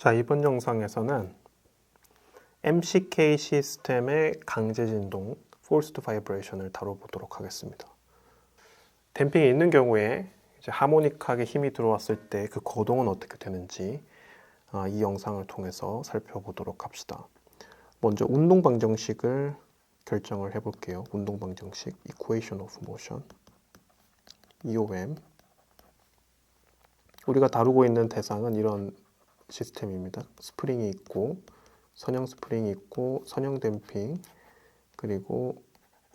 자, 이번 영상에서는 MCK 시스템의 강제 진동, Forced Vibration을 다뤄보도록 하겠습니다. 댐핑이 있는 경우에 이제 하모닉하게 힘이 들어왔을 때 그 거동은 어떻게 되는지 이 영상을 통해서 살펴보도록 합시다. 먼저 운동 방정식을 결정을 해볼게요. 운동 방정식, Equation of Motion, EOM. 우리가 다루고 있는 대상은 이런 시스템입니다. 스프링이 있고 선형 스프링이 있고 선형 댐핑, 그리고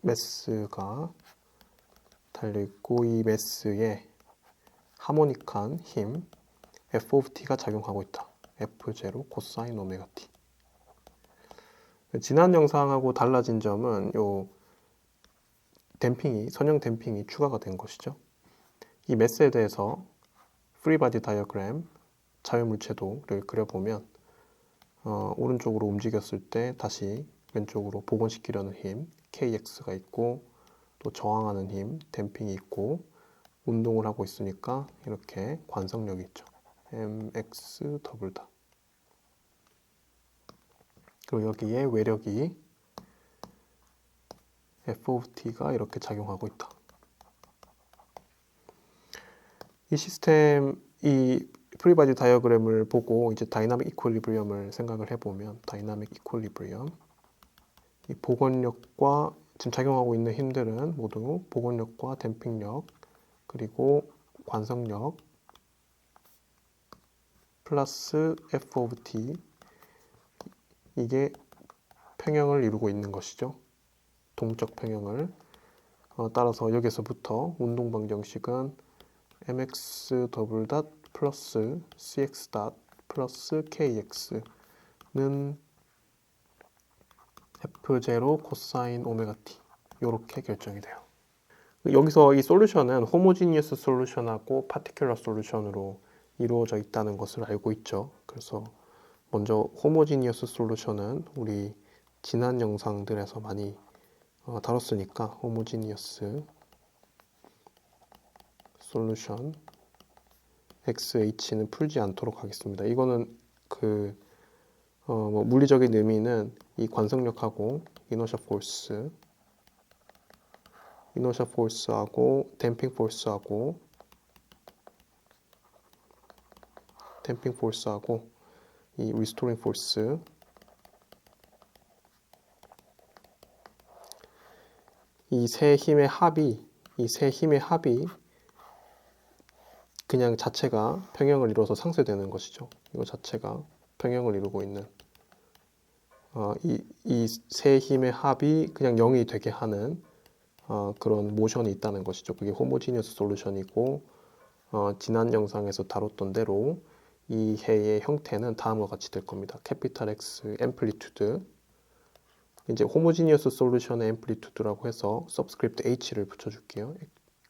매스가 달려있고 이 매스에 하모닉한 힘 F of T가 작용하고 있다. F0 코사인 오메가 T. 지난 영상하고 달라진 점은 요 선형 댐핑이 추가가 된 것이죠. 이 매스에 대해서 프리바디 다이어그램 자유물체도를 그려보면 오른쪽으로 움직였을 때 다시 왼쪽으로 복원시키려는 힘 KX가 있고, 또 저항하는 힘 댐핑이 있고, 운동을 하고 있으니까 이렇게 관성력이 있죠. MX 더블 다. 그리고 여기에 외력이 F of T가 이렇게 작용하고 있다. 이 시스템, 이 프리바디 다이어그램을 보고 이제 다이나믹 이퀄리브리엄을 생각을 해보면, 다이나믹 이퀄리브리엄, 이 복원력과 지금 작용하고 있는 힘들은 모두 복원력과 댐핑력 그리고 관성력 플러스 F of T, 이게 평형을 이루고 있는 것이죠. 동적 평형을. 따라서 여기서부터 운동 방정식은 mx 더블 닷 플러스 cx 닷 플러스 kx는 F0 코사인 오메가 t, 이렇게 결정이 돼요. 여기서 이 솔루션은 호모지니어스 솔루션하고 파티큘러 솔루션으로 이루어져 있다는 것을 알고 있죠. 그래서 먼저 호모지니어스 솔루션은 우리 지난 영상들에서 많이 다뤘으니까 호모지니어스 솔루션 XH는 풀지 않도록 하겠습니다. 이거는 물리적인 의미는 이 관성력하고 이너셜 포스하고 댐핑 포스하고 이 리스토링 포스, 이 세 힘의 합이 그냥 자체가 평형을 이루어서 상쇄되는 것이죠. 이거 자체가 평형을 이루고 있는 이 세 힘의 합이 그냥 0이 되게 하는 그런 모션이 있다는 것이죠. 그게 호모지니어스 솔루션이고, 지난 영상에서 다뤘던 대로 이 해의 형태는 다음과 같이 될 겁니다. 캐피탈 X 앰플리튜드, 이제 호모지니어스 솔루션의 앰플리튜드라고 해서 서브스크립트 H를 붙여줄게요.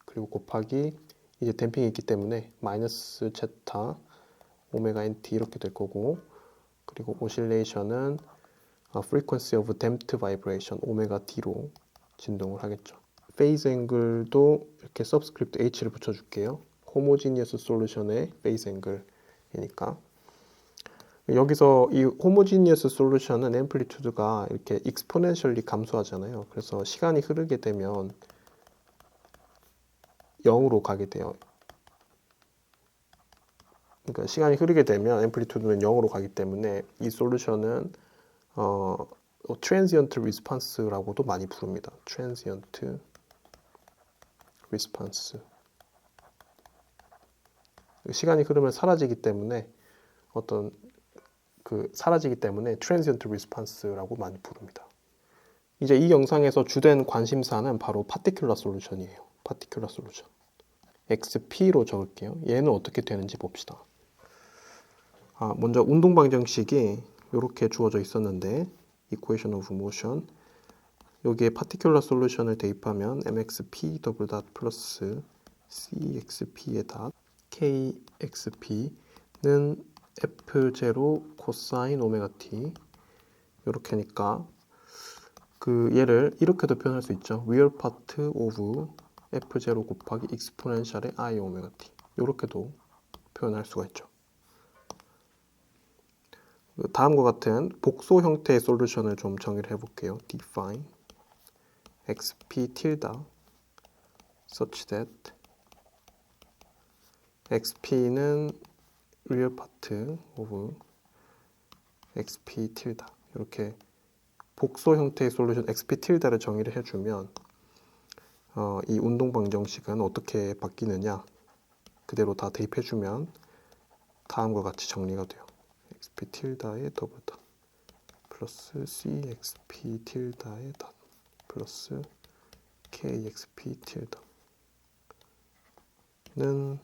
그리고 곱하기 이제 댐핑이 있기 때문에 마이너스 제타 오메가 NT 이렇게 될 거고, 그리고 오실레이션은 frequency of damped vibration 오메가 T로 진동을 하겠죠. 페이즈 앵글도 이렇게 서브스크립트 H를 붙여줄게요. 호모지니어스 솔루션의 페이즈 앵글이니까. 여기서 이 호모지니어스 솔루션은 앰플리튜드가 이렇게 익스포넨셜리 감소하잖아요. 그래서 시간이 흐르게 되면 0으로 가게 돼요. 그러니까 시간이 흐르게 되면 앰플리튜드는 0으로 가기 때문에 이 솔루션은 트랜지언트 리스폰스라고도 많이 부릅니다. 트랜지언트 리스폰스. 시간이 흐르면 사라지기 때문에 트랜지언트 리스폰스라고 많이 부릅니다. 이제 이 영상에서 주된 관심사는 바로 파티큘러 솔루션이에요. 파티큘러 솔루션. XP로 적을게요. 얘는 어떻게 되는지 봅시다. 먼저 운동 방정식이 이렇게 주어져 있었는데, Equation of Motion, 여기에 파티큘러 솔루션을 대입하면 mxp 더블 닷 플러스 cxp의 닷 kxp는 F0 코사인 오메가 t, 이렇게니까 얘를 이렇게도 표현할 수 있죠. real part of F0 곱하기 익스포넨셜의 I 오메가 t, 이렇게도 표현할 수가 있죠. 다음과 같은 복소 형태의 솔루션을 좀 정의를 해볼게요. define xp tilde such that xp는 real part of xp tilde 이렇게 복소 형태의 솔루션 xp tilde를 정의를 해주면 이 운동 방정식은 어떻게 바뀌느냐 그대로 다 대입해주면 다음과 같이 정리가 돼요. xp tilde의 더블 닷 플러스 cxp tilde의 닷 플러스 kxp tilde는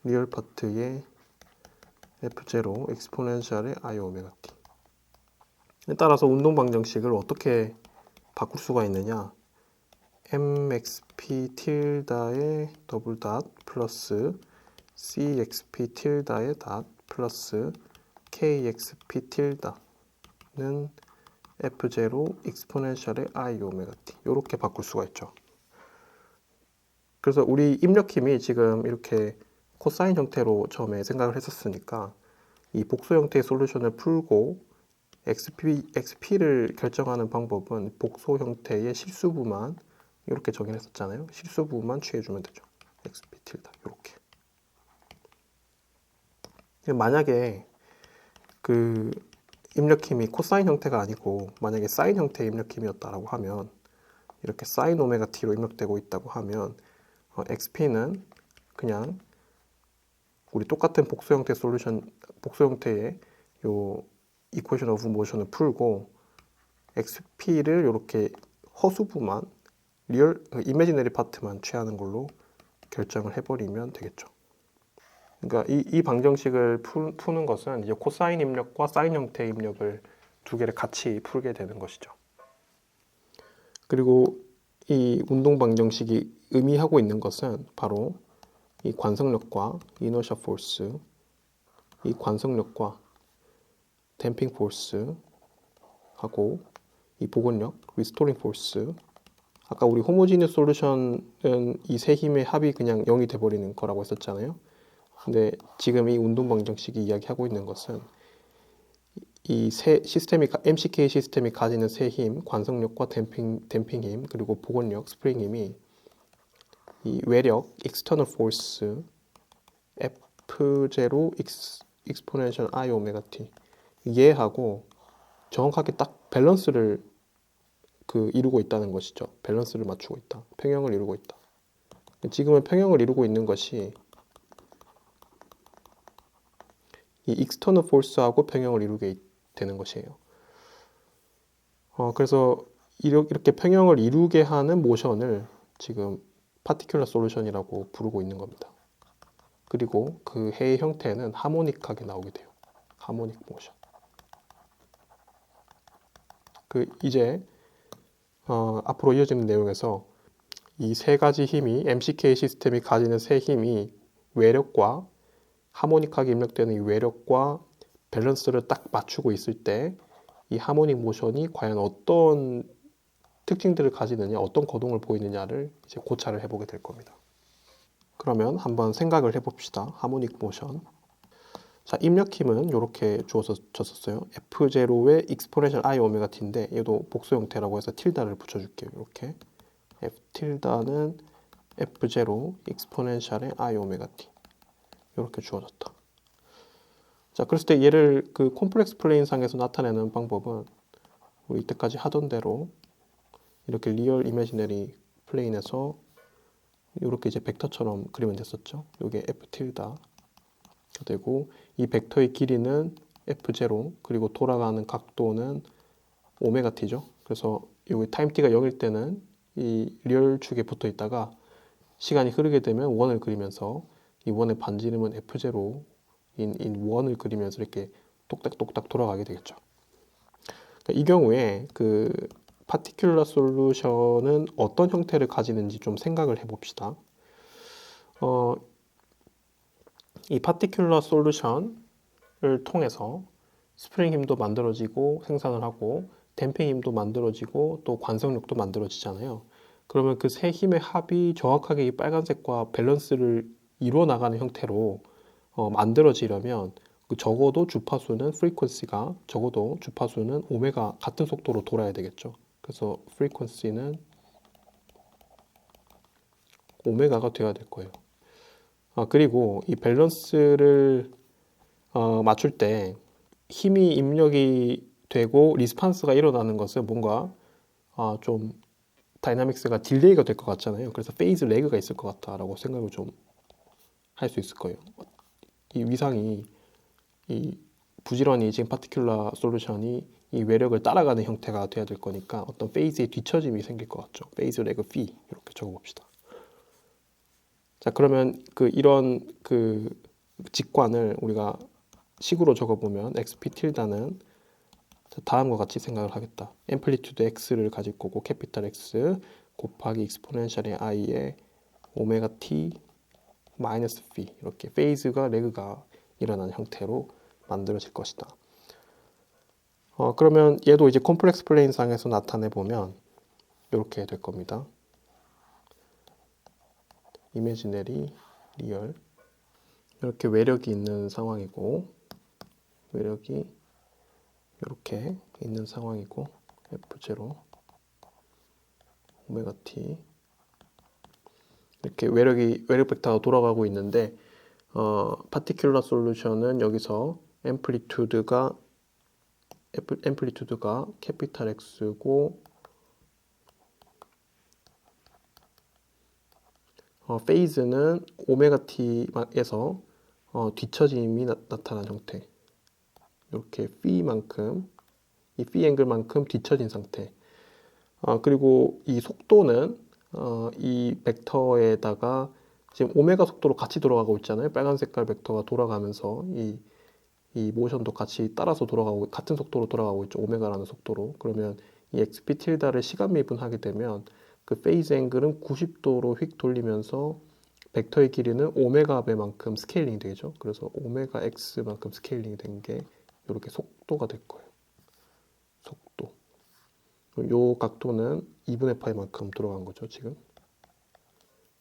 리얼 파트의 f0 익스포넨셜의 i 오메가 t. 따라서 운동 방정식을 어떻게 바꿀 수가 있느냐? mxp tilde의 더블 닷 플러스 cxp tilde의 닷 플러스 kxp tilde는 f0 익스포넨셜의 i 오메가 t 이렇게 바꿀 수가 있죠. 그래서 우리 입력힘이 지금 이렇게 코사인 형태로 처음에 생각을 했었으니까 이 복소 형태의 솔루션을 풀고 xp를 결정하는 방법은 복소 형태의 실수부만 이렇게 정의했었잖아요. 실수부만 취해주면 되죠. xp tilde 이렇게. 만약에 그 입력힘이 코사인 형태가 아니고 만약에 사인 형태의 입력힘이었다라고 하면 이렇게 사인 오메가 t로 입력되고 있다고 하면 xp는 그냥 우리 똑같은 복소 형태 솔루션, 복소 형태의 요 이퀘이션 오브 모션을 풀고 xp를 이렇게 허수부만 리얼 이미지너리 파트만 취하는 걸로 결정을 해버리면 되겠죠. 그러니까 이 방정식을 푸는 것은 이제 코사인 입력과 사인 형태의 입력을 두 개를 같이 풀게 되는 것이죠. 그리고 이 운동 방정식이 의미하고 있는 것은 바로 이 관성력과 이너셜 포스, 이 관성력과 댐핑 포스 하고 이 복원력, 리스토링 포스. 아까 우리 호모지니어스 솔루션은 이 세 힘의 합이 그냥 0이 돼버리는 거라고 했었잖아요. 근데 지금 이 운동 방정식이 이야기하고 있는 것은 이 시스템이 MCK 시스템이 가지는 세 힘, 관성력과 댐핑 힘, 그리고 복원력, 스프링 힘이 이 외력, external force, F0 exponential I 오메가 t 얘하고 정확하게 딱 밸런스를 이루고 있다는 것이죠. 밸런스를 맞추고 있다. 평형을 이루고 있다. 지금은 평형을 이루고 있는 것이 이 external force하고 평형을 이루게 되는 것이에요. 그래서 이렇게 평형을 이루게 하는 모션을 지금 파티큘러 솔루션이라고 부르고 있는 겁니다. 그리고 그 해의 형태는 하모닉하게 나오게 돼요. 하모닉 모션. 이제 앞으로 이어지는 내용에서 이 세 가지 힘이 MCK 시스템이 가지는 세 힘이 외력과 하모닉하게 입력되는 이 외력과 밸런스를 딱 맞추고 있을 때 이 하모닉 모션이 과연 어떤 특징들을 가지느냐, 어떤 거동을 보이느냐를 이제 고찰을 해보게 될 겁니다. 그러면 한번 생각을 해봅시다. 하모닉 모션. 자, 입력힘은 이렇게 줬었어요. F0의 익스포넨셜 I 오메가 t인데 얘도 복수 형태라고 해서 틸다를 붙여줄게요. 이렇게 F 틸다는 F0 익스포넨셜의 I 오메가 t 이렇게 주어졌다. 자, 그랬을 때 얘를 콤플렉스 플레인 상에서 나타내는 방법은 우리 이때까지 하던 대로 이렇게 리얼 이미지너리 플레인에서 이렇게 이제 벡터처럼 그리면 됐었죠. 이게 F 틸다 되고 이 벡터의 길이는 F0 그리고 돌아가는 각도는 오메가 t죠. 그래서 여기 타임 t가 0일 때는 이 리얼 축에 붙어 있다가 시간이 흐르게 되면 원을 그리면서 이 원의 반지름은 F0인 원을 그리면서 이렇게 똑딱똑딱 돌아가게 되겠죠. 그러니까 이 경우에 파티큘러 솔루션은 어떤 형태를 가지는지 좀 생각을 해봅시다. 이 파티큘러 솔루션을 통해서 스프링 힘도 만들어지고 생산을 하고 댐핑 힘도 만들어지고 또 관성력도 만들어지잖아요. 그러면 그 세 힘의 합이 정확하게 이 빨간색과 밸런스를 이루어 나가는 형태로 만들어지려면 그 적어도 주파수는 프리퀀시가 적어도 주파수는 오메가 같은 속도로 돌아야 되겠죠. 그래서 프리퀀시는 오메가가 돼야 될 거예요. 그리고 이 밸런스를 맞출 때 힘이 입력이 되고 리스판스가 일어나는 것은 뭔가 좀 다이나믹스가 딜레이가 될 것 같잖아요. 그래서 페이즈 레그가 있을 것 같다라고 생각을 좀 할 수 있을 거예요. 이 위상이 이 부지런히 지금 파티큘러 솔루션이 이 외력을 따라가는 형태가 돼야 될 거니까 어떤 페이즈의 뒤처짐이 생길 것 같죠. 페이즈 레그 피 이렇게 적어봅시다. 자, 그러면 이런 직관을 우리가 식으로 적어보면 xp 틸다는 다음과 같이 생각을 하겠다. 앰플리튜드 x를 가질 거고 캐피탈 x 곱하기 익스포넨셜의 i의 오메가 t 마이너스 phi 이렇게 페이즈가 레그가 일어나는 형태로 만들어질 것이다. 그러면 얘도 이제 콤플렉스 플레인 상에서 나타내 보면 이렇게 될 겁니다. 이미지너리, 리얼 이렇게 외력이 있는 상황이고 외력이 이렇게 있는 상황이고 F0 오메가 t 이렇게 외력 벡터가 돌아가고 있는데 파티큘러 솔루션은 여기서 앰플리튜드가 캐피탈 X고 페이즈는 오메가 t에서 뒤처짐이 나타난 형태. 이렇게 p만큼 이 p 앵글만큼 뒤처진 상태. 그리고 이 속도는 이 벡터에다가 지금 오메가 속도로 같이 돌아가고 있잖아요. 빨간 색깔 벡터가 돌아가면서 이 모션도 같이 따라서 돌아가고 같은 속도로 돌아가고 있죠. 오메가라는 속도로. 그러면 이 xp 틸다를 시간 미분하게 되면 그 페이즈 앵글은 90도로 휙 돌리면서 벡터의 길이는 오메가 배만큼 스케일링 되죠. 그래서 오메가 x만큼 스케일링이 된 게 이렇게 속도가 될 거예요. 속도. 요 각도는 2분의 파이만큼 들어간 거죠, 지금.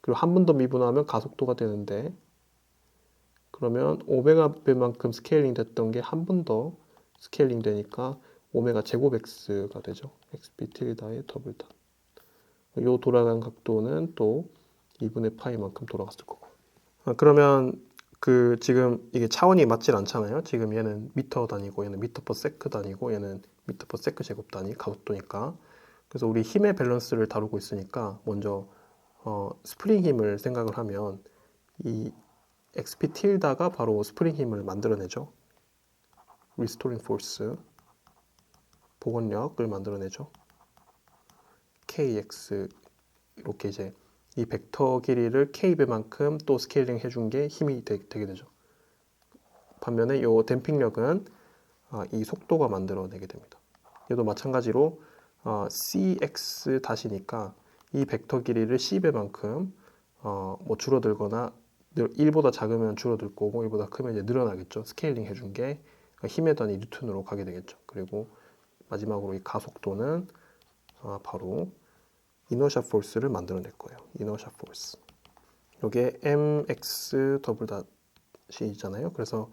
그리고 한 번 더 미분하면 가속도가 되는데 그러면 오메가 배만큼 스케일링 됐던 게 한 번 더 스케일링 되니까 오메가 제곱 x가 되죠. xp 틸다의 더블 단. 요 돌아간 각도는 또 2분의 파이만큼 돌아갔을 거고. 그러면 지금 이게 차원이 맞질 않잖아요. 지금 얘는 미터 단위고 얘는 미터 퍼 세크 단위고 얘는 미터 퍼 세크 제곱 단위 가속도니까. 그래서 우리 힘의 밸런스를 다루고 있으니까 먼저 스프링 힘을 생각을 하면 이 XP 틸다가 바로 스프링 힘을 만들어내죠. Restoring Force 복원력을 만들어내죠. KX 이렇게 이제 이 벡터 길이를 K배만큼 또 스케일링 해준 게 힘이 되게 되죠. 반면에 이 댐핑력은 이 속도가 만들어내게 됩니다. 얘도 마찬가지로 CX 다시니까 이 벡터 길이를 C배만큼 뭐 줄어들거나 1보다 작으면 줄어들 거고 1보다 크면 이제 늘어나겠죠. 스케일링 해준 게 힘의 단위 뉴턴으로 가게 되겠죠. 그리고 마지막으로 이 가속도는 바로 이너셜 포스를 만들어낼 거예요. 이너셜 포스. 이게 mx 더블 닷이잖아요. 그래서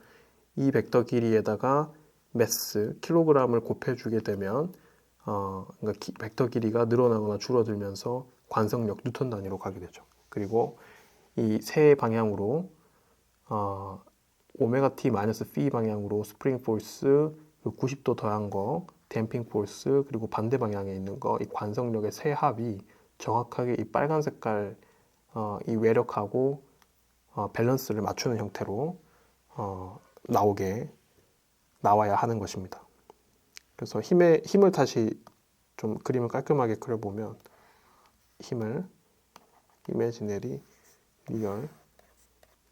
이 벡터 길이에다가 매스 킬로그램을 곱해주게 되면 그러니까 벡터 길이가 늘어나거나 줄어들면서 관성력 뉴턴 단위로 가게 되죠. 그리고 이 세 방향으로 오메가 t 마이너스 phi 방향으로 스프링 포스 90도 더한 거 댐핑 포스 그리고 반대 방향에 있는 거 이 관성력의 세 합이 정확하게 이 빨간 색깔 이 외력하고 밸런스를 맞추는 형태로 나와야 하는 것입니다. 그래서 힘을 다시 좀 그림을 깔끔하게 그려보면 힘을 이미지너리 리얼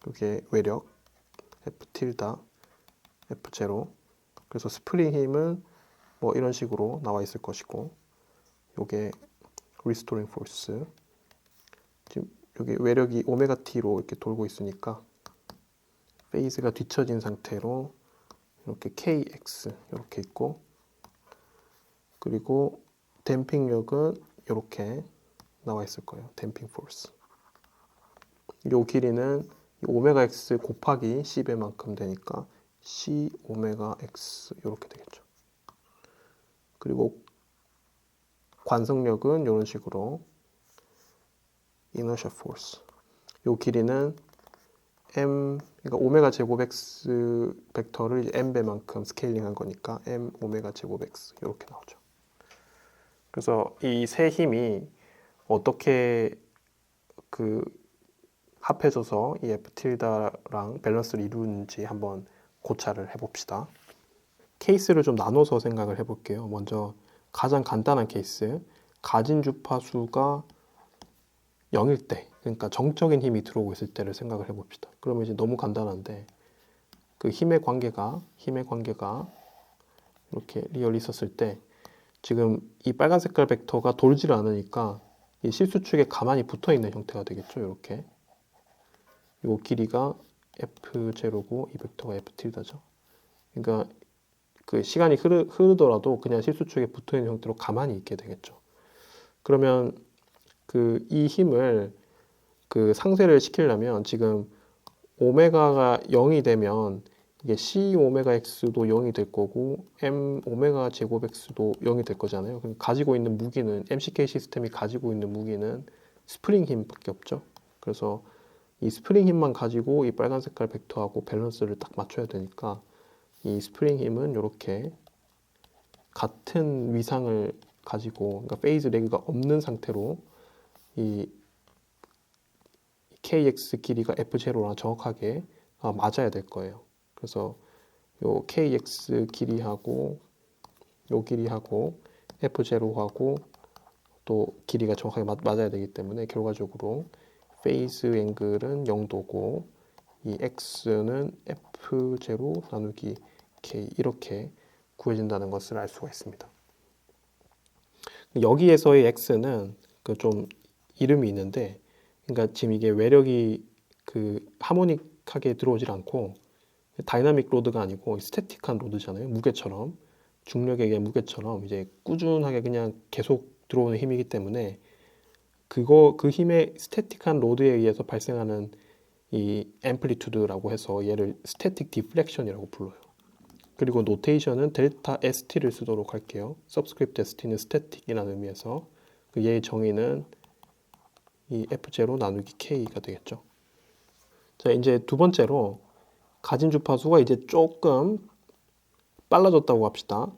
그게 외력 F 틸다 F0 그래서 스프링 힘은 뭐 이런 식으로 나와 있을 것이고 요게 Restoring Force 지금 여기 외력이 오메가 t로 이렇게 돌고 있으니까 페이즈가 뒤처진 상태로 이렇게 KX 이렇게 있고 그리고 댐핑력은 이렇게 나와 있을 거예요. 댐핑 포스. 이 길이는 오메가 X 곱하기 C배만큼 되니까 C 오메가 X 이렇게 되겠죠. 그리고 관성력은 이런 식으로 inertia force. 요 길이는 m, 그러니까 오메가 제곱 x 벡터를 이제 m배만큼 스케일링한 거니까 m 오메가 제곱 x 이렇게 나오죠. 그래서 이 세 힘이 어떻게 그 합해져서 이 F 틸다랑 밸런스를 이루는지 한번 고찰을 해봅시다. 케이스를 좀 나눠서 생각을 해볼게요. 먼저 가장 간단한 케이스, 가진 주파수가 0일 때, 그러니까 정적인 힘이 들어오고 있을 때를 생각을 해봅시다. 그러면 이제 너무 간단한데 그 힘의 관계가 이렇게 리얼이 있었을 때 지금 이 빨간 색깔 벡터가 돌지를 않으니까 이 실수축에 가만히 붙어 있는 형태가 되겠죠. 이렇게 이 길이가 F0고 이 벡터가 F 틸다죠. 그러니까 그 시간이 흐르더라도 그냥 실수축에 붙어 있는 형태로 가만히 있게 되겠죠. 그러면 그 이 힘을 그 상쇄를 시키려면 지금 오메가가 0이 되면 이게 C 오메가 X도 0이 될 거고 M 오메가 제곱 X도 0이 될 거잖아요. 그럼 가지고 있는 무기는 MCK 시스템이 가지고 있는 무기는 스프링 힘밖에 없죠. 그래서 이 스프링 힘만 가지고 이 빨간 색깔 벡터하고 밸런스를 딱 맞춰야 되니까 이 스프링 힘은 이렇게 같은 위상을 가지고 그러니까 페이즈 레그가 없는 상태로 이 KX 길이가 F0랑 정확하게 맞아야 될 거예요. 그래서 요 KX 길이하고 요 길이하고 F0하고 또 길이가 정확하게 맞아야 되기 때문에 결과적으로 페이즈 앵글은 0도고 이 X는 F0 나누기 K 이렇게 구해진다는 것을 알 수가 있습니다. 여기에서의 X는 그 좀 이름이 있는데 그러니까 지금 이게 외력이 그 하모닉하게 들어오질 않고 다이나믹 로드가 아니고 스태틱한 로드잖아요. 무게처럼 중력에 의한 무게처럼 이제 꾸준하게 그냥 계속 들어오는 힘이기 때문에 그 힘의 스태틱한 로드에 의해서 발생하는 이 앰플리투드라고 해서 얘를 스태틱 디플렉션이라고 불러요. 그리고 노테이션은 델타 ST를 쓰도록 할게요. 서브스크립트 ST는 스태틱이라는 의미에서 그 얘의 정의는 이 F0 나누기 K가 되겠죠. 자, 이제 두 번째로 가진 주파수가 이제 조금 빨라졌다고 합시다.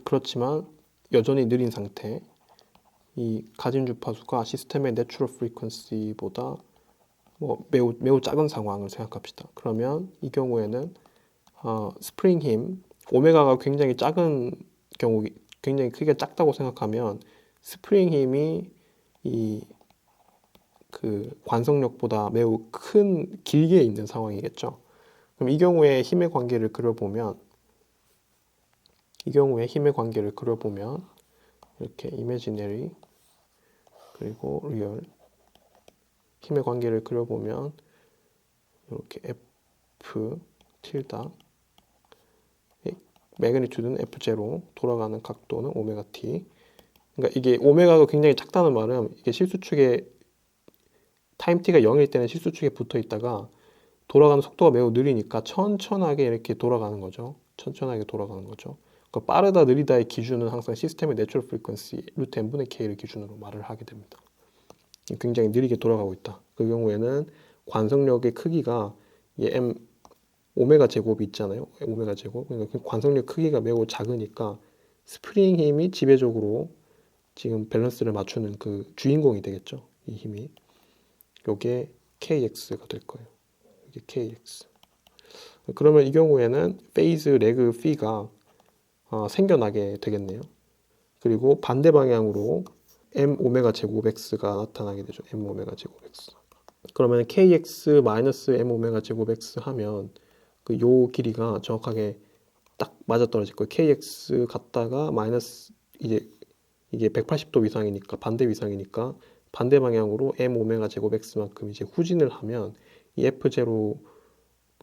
그렇지만 여전히 느린 상태. 이 가진 주파수가 시스템의 내추럴 프리퀀시보다 매우 작은 상황을 생각합시다. 그러면 이 경우에는 스프링 힘 오메가가 굉장히 작은 경우 굉장히 크게 작다고 생각하면 스프링 힘이 이 그 관성력보다 매우 길게 있는 상황이겠죠. 그럼 이 경우에 힘의 관계를 그려보면 이렇게 이미지너리 그리고 리얼 힘의 관계를 그려보면 이렇게 F 틸다 매그니튜드는 F0 돌아가는 각도는 오메가 T. 그러니까 이게 오메가가 굉장히 작다는 말은 이게 실수축에 타임 t가 0일 때는 실수축에 붙어 있다가 돌아가는 속도가 매우 느리니까 천천하게 이렇게 돌아가는 거죠. 그러니까 빠르다 느리다의 기준은 항상 시스템의 내추럴 프리퀀시 루트 n분의 k를 기준으로 말을 하게 됩니다. 굉장히 느리게 돌아가고 있다. 그 경우에는 관성력의 크기가 m 오메가 제곱이 있잖아요. 오메가 제곱. 그러니까 관성력 크기가 매우 작으니까 스프링 힘이 지배적으로 지금 밸런스를 맞추는 그 주인공이 되겠죠. 이 힘이. 요게 KX가 될 거예요. 이게 KX. 그러면 이 경우에는 페이즈 레그 피가 생겨나게 되겠네요. 그리고 반대 방향으로 M 오메가 제곱 X가 나타나게 되죠. M 오메가 제곱 X. 그러면 KX 마이너스 M 오메가 제곱 X 하면 그 요 길이가 정확하게 딱 맞아떨어질 거예요. KX 갔다가 마이너스 이게 180도 위상이니까 반대 위상이니까 반대 방향으로 M 오메가 제곱 X만큼 이제 후진을 하면 이 F0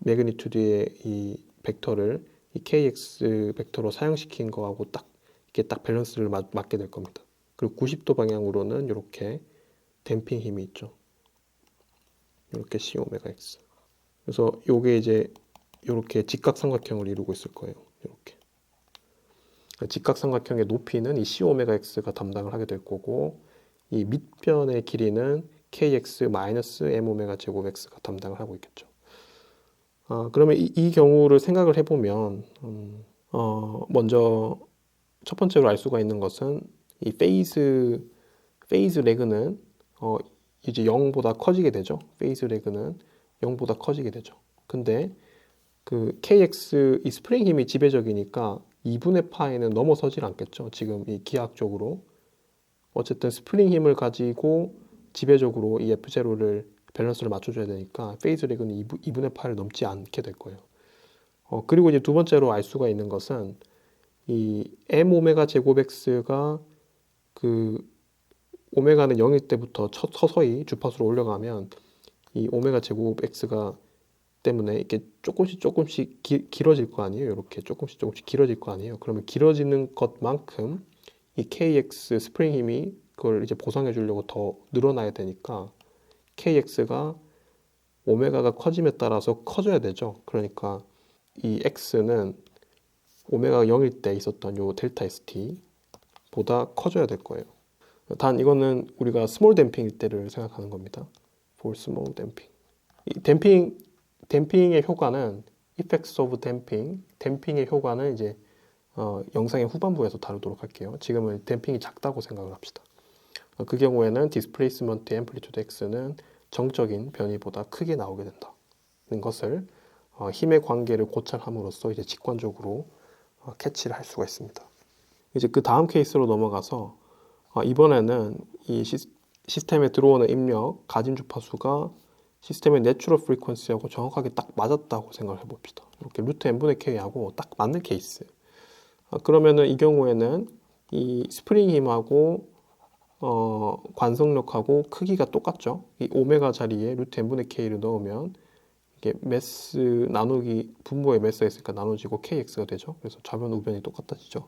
매그니튜드의 이 벡터를 이 KX 벡터로 사용시킨 거하고 이렇게 딱 밸런스를 맞게 될 겁니다. 그리고 90도 방향으로는 이렇게 댐핑 힘이 있죠. 이렇게 C 오메가 X. 그래서 요게 이제 이렇게 직각삼각형을 이루고 있을 거예요. 이렇게 직각삼각형의 높이는 이 C 오메가 X가 담당을 하게 될 거고 이 밑변의 길이는 KX 마이너스 M 오메가 제곱 X가 담당을 하고 있겠죠. 그러면 이 경우를 생각을 해보면 먼저 첫 번째로 알 수가 있는 것은 이 페이즈 레그는 이제 0보다 커지게 되죠. 페이즈 레그는 0보다 커지게 되죠. 근데 그 KX 이 스프링 힘이 지배적이니까 2분의 파이는 넘어서질 않겠죠. 지금 이 기하학적으로 어쨌든 스프링 힘을 가지고 지배적으로 이 F0를 밸런스를 맞춰줘야 되니까 페이즈 레그는 2분의 파이를 넘지 않게 될 거예요. 그리고 이제 두 번째로 알 수가 있는 것은 이 M 오메가 제곱 X가 그 오메가는 0일 때부터 서서히 주파수로 올라가면 이 오메가 제곱 X가 때문에 이렇게 조금씩 길어질 거 아니에요. 이렇게 조금씩 길어질 거 아니에요. 그러면 길어지는 것만큼 이 KX 스프링 힘이 그걸 이제 보상해 주려고 더 늘어나야 되니까 KX가 오메가가 커짐에 따라서 커져야 되죠. 그러니까 이 X는 오메가가 0일 때 있었던 요 델타 ST 보다 커져야 될 거예요. 단 이거는 우리가 스몰 댐핑일 때를 생각하는 겁니다. for small damping. 이 댐핑의 효과는 effects of damping, 댐핑의 효과는 이제 영상의 후반부에서 다루도록 할게요. 지금은 댐핑이 작다고 생각을 합시다. 그 경우에는 displacement amplitude x는 정적인 변이보다 크게 나오게 된다는 것을 힘의 관계를 고찰함으로써 이제 직관적으로 캐치를 할 수가 있습니다. 이제 그 다음 케이스로 넘어가서 이번에는 이 시스템에 들어오는 입력 가진 주파수가 시스템의 내추럴 프리퀀시하고 정확하게 딱 맞았다고 생각을 해봅시다. 이렇게 루트 n분의 k하고 딱 맞는 케이스. 그러면은 이 경우에는 이 스프링 힘하고 관성력하고 크기가 똑같죠. 이 오메가 자리에 루트 n분의 k를 넣으면 이게 매스 나누기 분모의 매스가 있으니까 나눠지고 kx가 되죠. 그래서 좌변 우변이 똑같아지죠.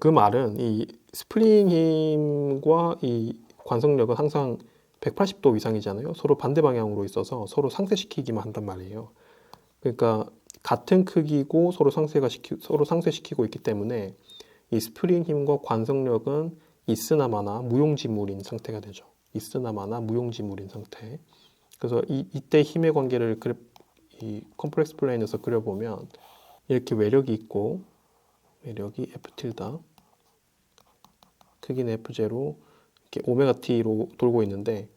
그 말은 이 스프링 힘과 이 관성력은 항상 180도 이상이잖아요. 서로 반대 방향으로 있어서 서로 상쇄시키기만 한단 말이에요. 그러니까 같은 크기고 서로 상쇄시키고 있기 때문에 이 스프링 힘과 관성력은 있으나 마나 무용지물인 상태가 되죠. 있으나 마나 무용지물인 상태. 그래서 이때 힘의 관계를 이 컴플렉스 플레인에서 그려보면 이렇게 외력이 있고 외력이 F 틸다 크기는 F0 이렇게 오메가 T로 돌고 있는데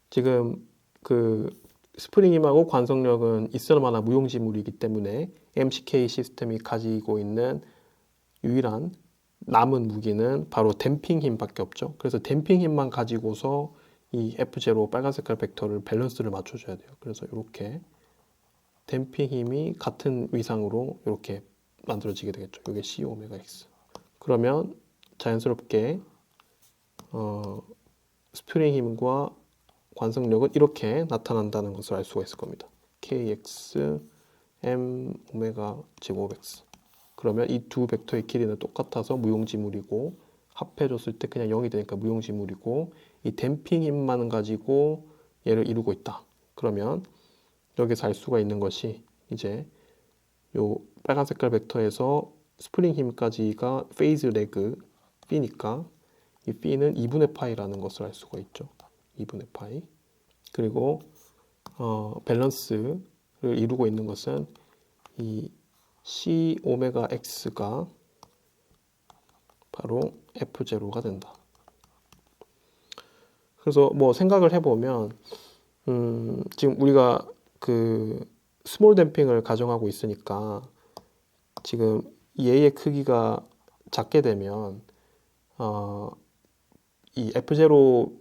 지금 그 스프링 힘하고 관성력은 있을 만한 무용지물이기 때문에 MCK 시스템이 가지고 있는 유일한 남은 무기는 바로 댐핑 힘밖에 없죠. 그래서 댐핑 힘만 가지고서 이 F0 빨간 색깔 벡터를 밸런스를 맞춰줘야 돼요. 그래서 이렇게 댐핑 힘이 같은 위상으로 이렇게 만들어지게 되겠죠. 이게 C 오메가 X. 그러면 자연스럽게 스프링 힘과 관성력은 이렇게 나타난다는 것을 알 수가 있을 겁니다. KX M 오메가 제곱 X. 그러면 이 두 벡터의 길이는 똑같아서 무용지물이고 합해줬을 때 그냥 0이 되니까 무용지물이고 이 댐핑 힘만 가지고 얘를 이루고 있다. 그러면 여기서 알 수가 있는 것이 이제 요 빨간 색깔 벡터에서 스프링 힘까지가 페이즈 레그 B니까 이 B는 2분의 파이라는 것을 알 수가 있죠. 2분의 파이. 그리고 밸런스를 이루고 있는 것은 이 C 오메가 X가 바로 F0가 된다. 그래서 뭐 생각을 해보면 지금 우리가 그 스몰 댐핑을 가정하고 있으니까 지금 얘의 크기가 작게 되면 이 F0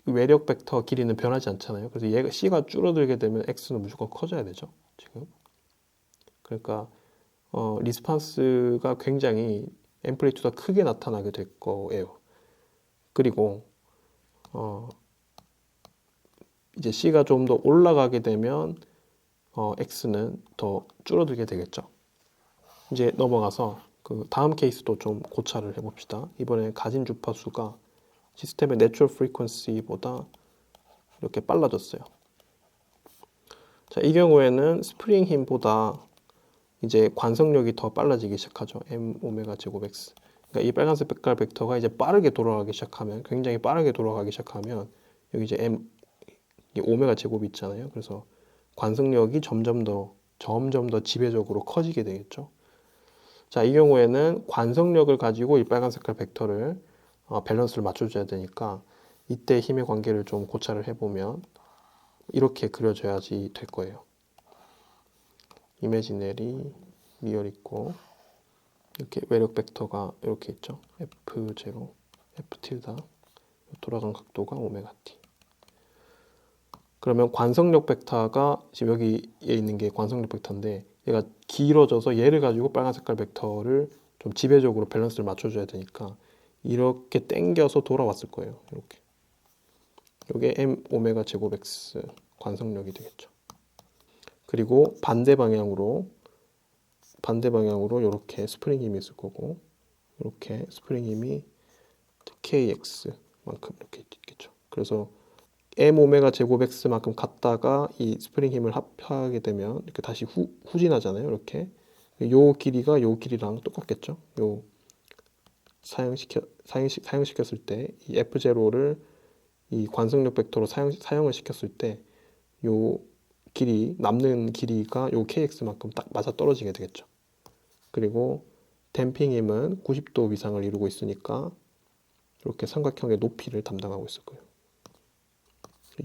외력 벡터 길이는 변하지 않잖아요. 그래서 얘가 C가 줄어들게 되면 X는 무조건 커져야 되죠. 지금. 그러니까 리스판스가 굉장히 앰플리튜드가 크게 나타나게 될 거예요. 그리고 이제 C가 좀 더 올라가게 되면 X는 더 줄어들게 되겠죠. 이제 넘어가서 그 다음 케이스도 좀 고찰을 해봅시다. 이번에 가진 주파수가 시스템의 내추럴 프리퀀시보다 이렇게 빨라졌어요. 자, 이 경우에는 스프링 힘보다 이제 관성력이 더 빨라지기 시작하죠. m 오메가 제곱 x. 그러니까 이 빨간색 빛깔 벡터가 이제 빠르게 돌아가기 시작하면, 굉장히 빠르게 돌아가기 시작하면 여기 이제 이 오메가 제곱이 있잖아요. 그래서 관성력이 점점 더 지배적으로 커지게 되겠죠. 자, 이 경우에는 관성력을 가지고 이 빨간 색깔 벡터를 밸런스를 맞춰줘야 되니까 이때 힘의 관계를 좀 고찰을 해보면 이렇게 그려져야지 될 거예요. 이미지너리 리얼 있고 이렇게 외력 벡터가 이렇게 있죠. F0, F 틸다 돌아간 각도가 오메가 t. 그러면 관성력 벡터가 지금 여기에 있는 게 관성력 벡터인데 얘가 길어져서 얘를 가지고 빨간 색깔 벡터를 좀 지배적으로 밸런스를 맞춰줘야 되니까 이렇게 당겨서 돌아왔을 거예요. 이렇게. 이게 m 오메가 제곱 x 관성력이 되겠죠. 그리고 반대 방향으로 이렇게 스프링 힘이 있을 거고 이렇게 스프링 힘이 kx만큼 이렇게 있겠죠. 그래서 m 오메가 제곱 x만큼 갔다가 이 스프링 힘을 합하게 되면 이렇게 다시 후진하잖아요. 이렇게 요 길이가 요 길이랑 똑같겠죠. 요 사용시켰을 때 이 f0를 이 관성력 벡터로 사용을 시켰을 때 요 길이 남는 길이가 요 kx만큼 딱 맞아 떨어지게 되겠죠. 그리고 댐핑 힘은 90도 위상을 이루고 있으니까 이렇게 삼각형의 높이를 담당하고 있을 거예요.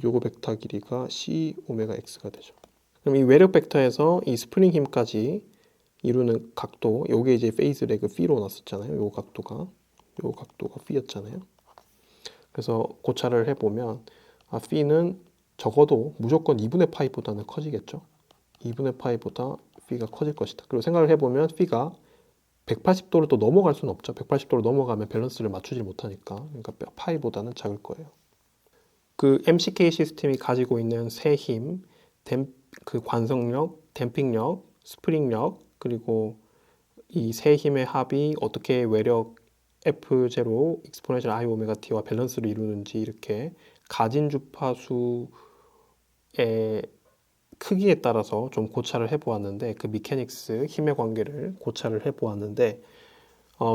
요거 벡터 길이가 c 오메가 x가 되죠. 그럼 이 외력 벡터에서 이 스프링 힘까지 이루는 각도, 요게 이제 페이즈 레그 p로 났었잖아요. 요 각도가 p였잖아요. 그래서 고찰을 해보면 p는 적어도 무조건 2분의 파이보다는 커지겠죠. 2분의 파이보다 p가 커질 것이다. 그리고 생각을 해보면 p가 180도를 또 넘어갈 수는 없죠. 180도를 넘어가면 밸런스를 맞추지 못하니까. 그러니까 파이보다는 작을 거예요. 그 MCK 시스템이 가지고 있는 세 힘, 그 관성력, 댐핑력, 스프링력, 그리고 이 세 힘의 합이 어떻게 외력 F0 익스포넨셜 I 오메가 T와 밸런스를 이루는지 이렇게 가진 주파수의 크기에 따라서 좀 고찰을 해보았는데 그 미케닉스 힘의 관계를 고찰을 해보았는데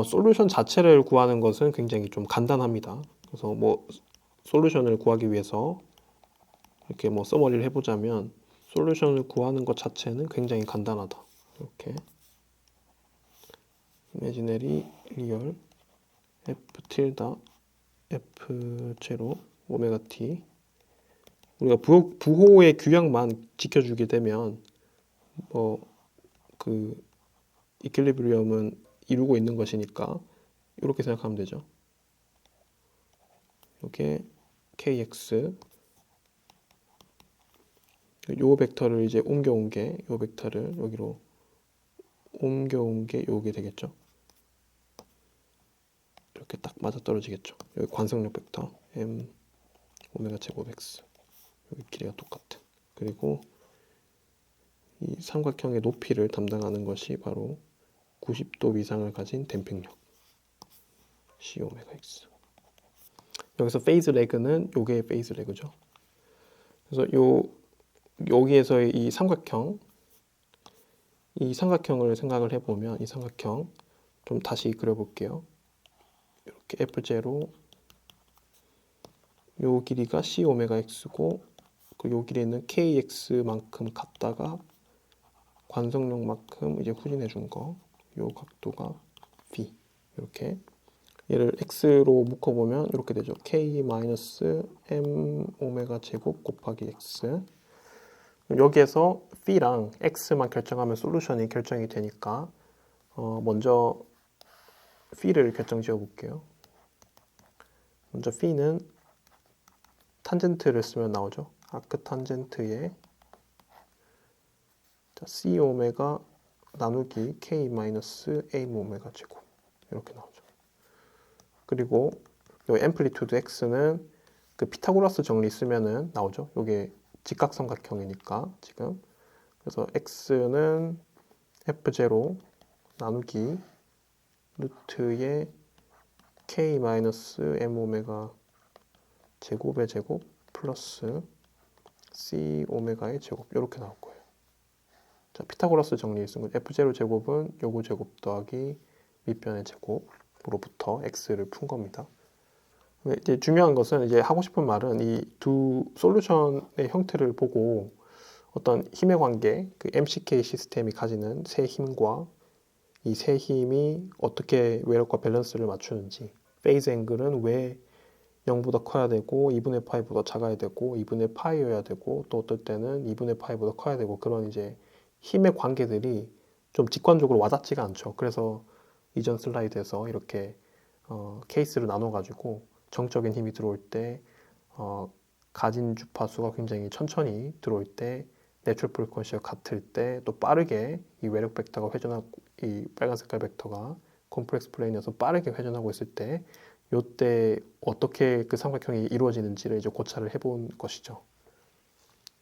솔루션 자체를 구하는 것은 굉장히 좀 간단합니다. 그래서 뭐 솔루션을 구하기 위해서 이렇게 뭐 써머리를 해보자면 솔루션을 구하는 것 자체는 굉장히 간단하다. 이렇게 이미지너리 리얼 F 틸다 F0 오메가 T 우리가 부호의 규약만 지켜주게 되면 뭐 그 이퀄리브리엄은 이루고 있는 것이니까 이렇게 생각하면 되죠. 이렇게 kx 요 벡터를 이제 옮겨온 게 요 벡터를 여기로 옮겨온 게 요게 되겠죠. 이렇게 딱 맞아 떨어지겠죠. 여기 관성력 벡터 m 오메가 제곱 x 여기 길이가 똑같은. 그리고 이 삼각형의 높이를 담당하는 것이 바로 90도 위상을 가진 댐핑력 c 오메가 x. 여기서 페이즈 레그는 요게 페이즈 레그죠. 그래서 여기에서의 이 삼각형을 생각을 해보면 이 삼각형 좀 다시 그려볼게요. 이렇게 F0 요 길이가 C 오메가 X고 그 요 길이는 KX만큼 갔다가 관성력만큼 이제 후진해 준 거. 요 각도가 V. 이렇게 얘를 X로 묶어보면 이렇게 되죠. K-M 오메가 제곱 곱하기 X. 여기에서 P랑 X만 결정하면 솔루션이 결정이 되니까 먼저 P를 결정 지어 볼게요. 먼저 P는 탄젠트를 쓰면 나오죠. 아크 탄젠트에 C 오메가 나누기 K 마이너스 A 오메가 제곱 이렇게 나오죠. 그리고 요 앰플리튜드 X는 그 피타고라스 정리 쓰면은 나오죠. 요게 직각삼각형이니까 지금 그래서 X는 F0 나누기 루트의 K 마이너스 M 오메가 제곱의 제곱 플러스 C 오메가의 제곱 이렇게 나올 거예요. 자, 피타고라스 정리 쓴 건 F0 제곱은 요거 제곱 더하기 밑변의 제곱으로부터 x를 푼 겁니다. 이제 중요한 것은 이제 하고 싶은 말은 이 두 솔루션의 형태를 보고 어떤 힘의 관계, 그 MCK 시스템이 가지는 세 힘과 이 세 힘이 어떻게 외력과 밸런스를 맞추는지, 페이즈 앵글은 왜 0보다 커야 되고 2분의 파이보다 작아야 되고 2분의 파이여야 되고 또 어떨 때는 2분의 파이보다 커야 되고 그런 이제 힘의 관계들이 좀 직관적으로 와닿지가 않죠. 그래서 이전 슬라이드에서 이렇게 케이스를 나눠가지고 정적인 힘이 들어올 때 가진 주파수가 굉장히 천천히 들어올 때 내추럴 프리퀀시가 같을 때 또 빠르게 이 외력 벡터가 회전하고 이 빨간 색깔 벡터가 콤플렉스 플레인에서 빠르게 회전하고 있을 때 요때 어떻게 그 삼각형이 이루어지는지를 이제 고찰을 해본 것이죠.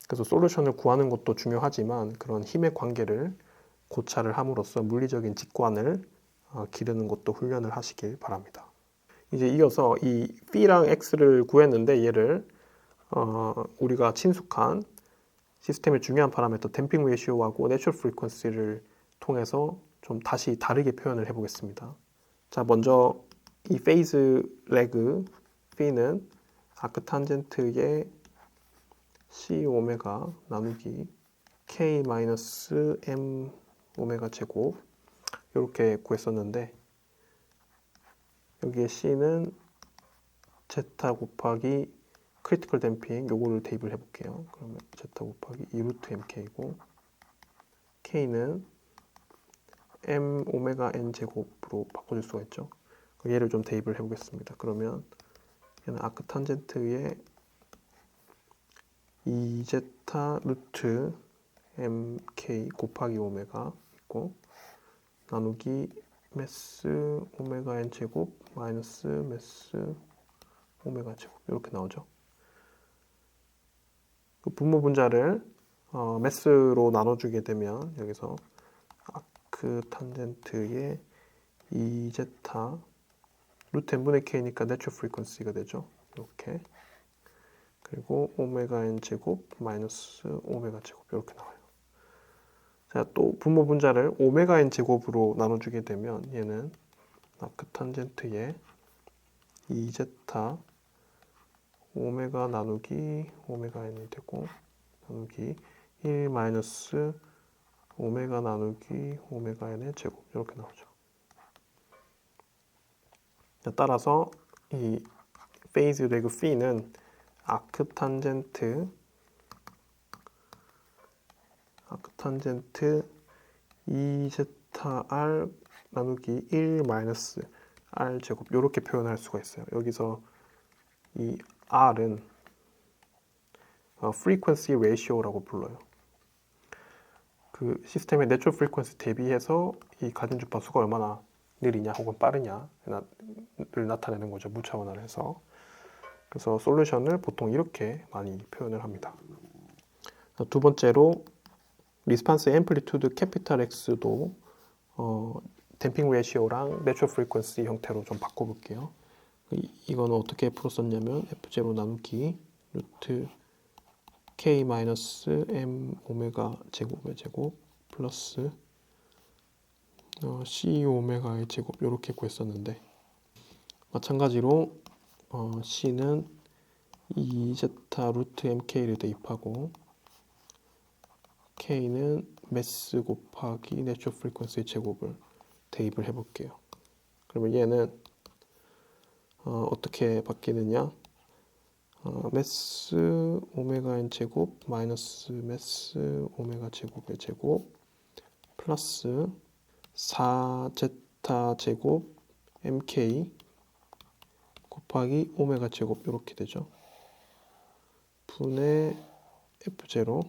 그래서 솔루션을 구하는 것도 중요하지만 그런 힘의 관계를 고찰을 함으로써 물리적인 직관을 기르는 것도 훈련을 하시길 바랍니다. 이제 이어서 이 B랑 X를 구했는데 얘를 우리가 친숙한 시스템의 중요한 파라미터 댐핑 레시오하고 내추럴 프리퀀시를 통해서 좀 다시 다르게 표현을 해보겠습니다. 자, 먼저 이 페이즈 레그 P는 아크 탄젠트의 C 오메가 나누기 K 마이너스 M 오메가 제곱 이렇게 구했었는데 여기에 C는 제타 곱하기 크리티컬 댐핑 요거를 대입을 해볼게요. 그러면 제타 곱하기 2 루트 MK고 K는 M 오메가 N 제곱으로 바꿔줄 수가 있죠. 얘를 좀 대입을 해보겠습니다. 그러면 얘는 아크 탄젠트의 2제타 루트 MK 곱하기 오메가 있고 나누기 메스 오메가 N 제곱 마이너스 메스 오메가 제곱 이렇게 나오죠. 그 분모 분자를 메스로 나눠주게 되면 여기서 아크 탄젠트의 2제타 루트 n분의 k니까 내추럴 프리퀀시가 되죠. 이렇게 그리고 오메가 n 제곱 마이너스 오메가 제곱 이렇게 나와요. 자, 또 분모 분자를 오메가 n 제곱으로 나눠주게 되면 얘는 아크 탄젠트의 2제타 오메가 나누기 오메가 n이 되고 나누기 1 마이너스 오메가 나누기 오메가 n의 제곱 이렇게 나오죠. 자, 따라서 이 페이즈 레그 P는 아크 탄젠트 2제타 r 나누기 1 마이너스 r 제곱 이렇게 표현할 수가 있어요. 여기서 이 r은 frequency ratio라고 불러요. 그 시스템의 내추럴 프리퀀시 대비해서 이 가진 주파수가 얼마나 느리냐 혹은 빠르냐를 나타내는 거죠. 무차원화를 해서. 그래서 솔루션을 보통 이렇게 많이 표현을 합니다. 두 번째로 리스판스 앰플리튜드 캐피탈 X도 댐핑 레시오랑 내추럴 프리퀀시 형태로 좀 바꿔볼게요. 이거는 어떻게 풀었었냐면 F0 나누기 루트 K 마이너스 M 오메가 제곱의 제곱 플러스 C 오메가의 제곱 이렇게 구했었는데 마찬가지로 C는 2제타 루트 MK를 대입하고 K는 매스 곱하기 내추럴 프리퀀시 제곱을 대입을 해볼게요. 그러면 얘는 어떻게 바뀌느냐? 매스 오메가 n 제곱 마이너스 매스 오메가 제곱의 제곱 플러스 4제타 제곱 MK 곱하기 오메가 제곱 이렇게 되죠. 분의 F0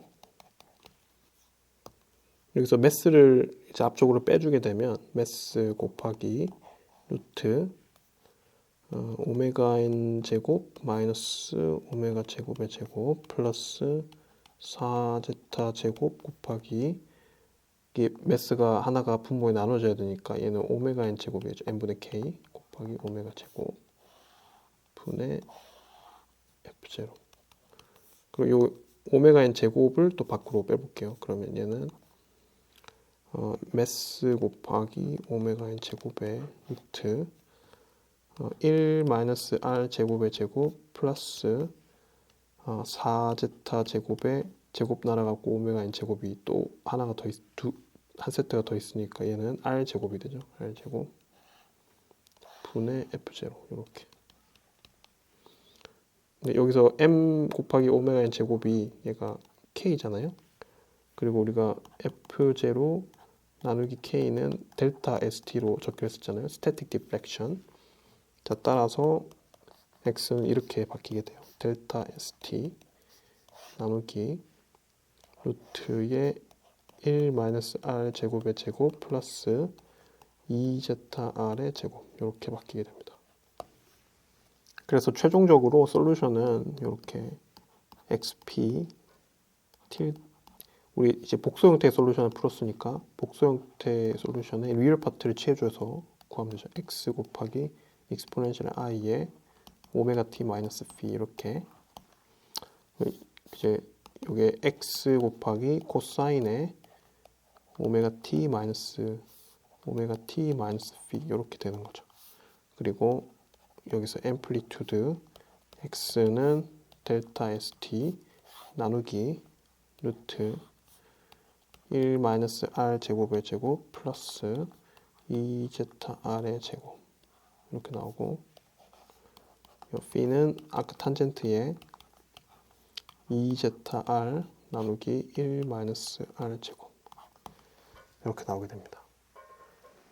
여기서 매스를 이제 앞쪽으로 빼주게 되면 매스 곱하기 루트 오메가 n 제곱 마이너스 오메가 제곱의 제곱 플러스 4제타 제곱 곱하기 이게 매스가 하나가 분모에 나눠져야 되니까 얘는 오메가 n 제곱이죠. n분의 k 곱하기 오메가 제곱 분의 f0 그리고 요 오메가 n 제곱을 또 밖으로 빼볼게요. 그러면 얘는 매스 곱하기 오메가 n 제곱의 루트 1 마이너스 r 제곱의 제곱 플러스 4제타 제곱의 제곱 날아가고 오메가 n 제곱이 또 하나가 더 한 세트가 더 있으니까 얘는 r 제곱이 되죠. r 제곱 분의 f0 이렇게. 근데 여기서 m 곱하기 오메가 n 제곱이 얘가 k잖아요. 그리고 우리가 f0 나누기 k는 델타 st로 적혀 있었잖아요. static deflection. 자, 따라서 x는 이렇게 바뀌게 돼요. 델타 st 나누기 루트의 1 마이너스 r 제곱의 제곱 플러스 2제타 r의 제곱 이렇게 바뀌게 됩니다. 그래서 최종적으로 솔루션은 이렇게 xp 우리 이제 복소 형태의 솔루션을 풀었으니까 복소 형태의 솔루션의 리얼 파트를 취해줘서 구하면 되죠. x 곱하기 익스포넨셜 i의 오메가 t 마이너스 phi 이렇게 이제 이게 x 곱하기 코사인의 오메가 t 마이너스 phi 이렇게 되는 거죠. 그리고 여기서 앰플리튜드 x는 델타 st 나누기 루트 1 마이너스 r 제곱의 제곱 플러스 2제타 r의 제곱 이렇게 나오고 이 p는 아크 탄젠트의 2제타 r 나누기 1 마이너스 r 제곱 이렇게 나오게 됩니다.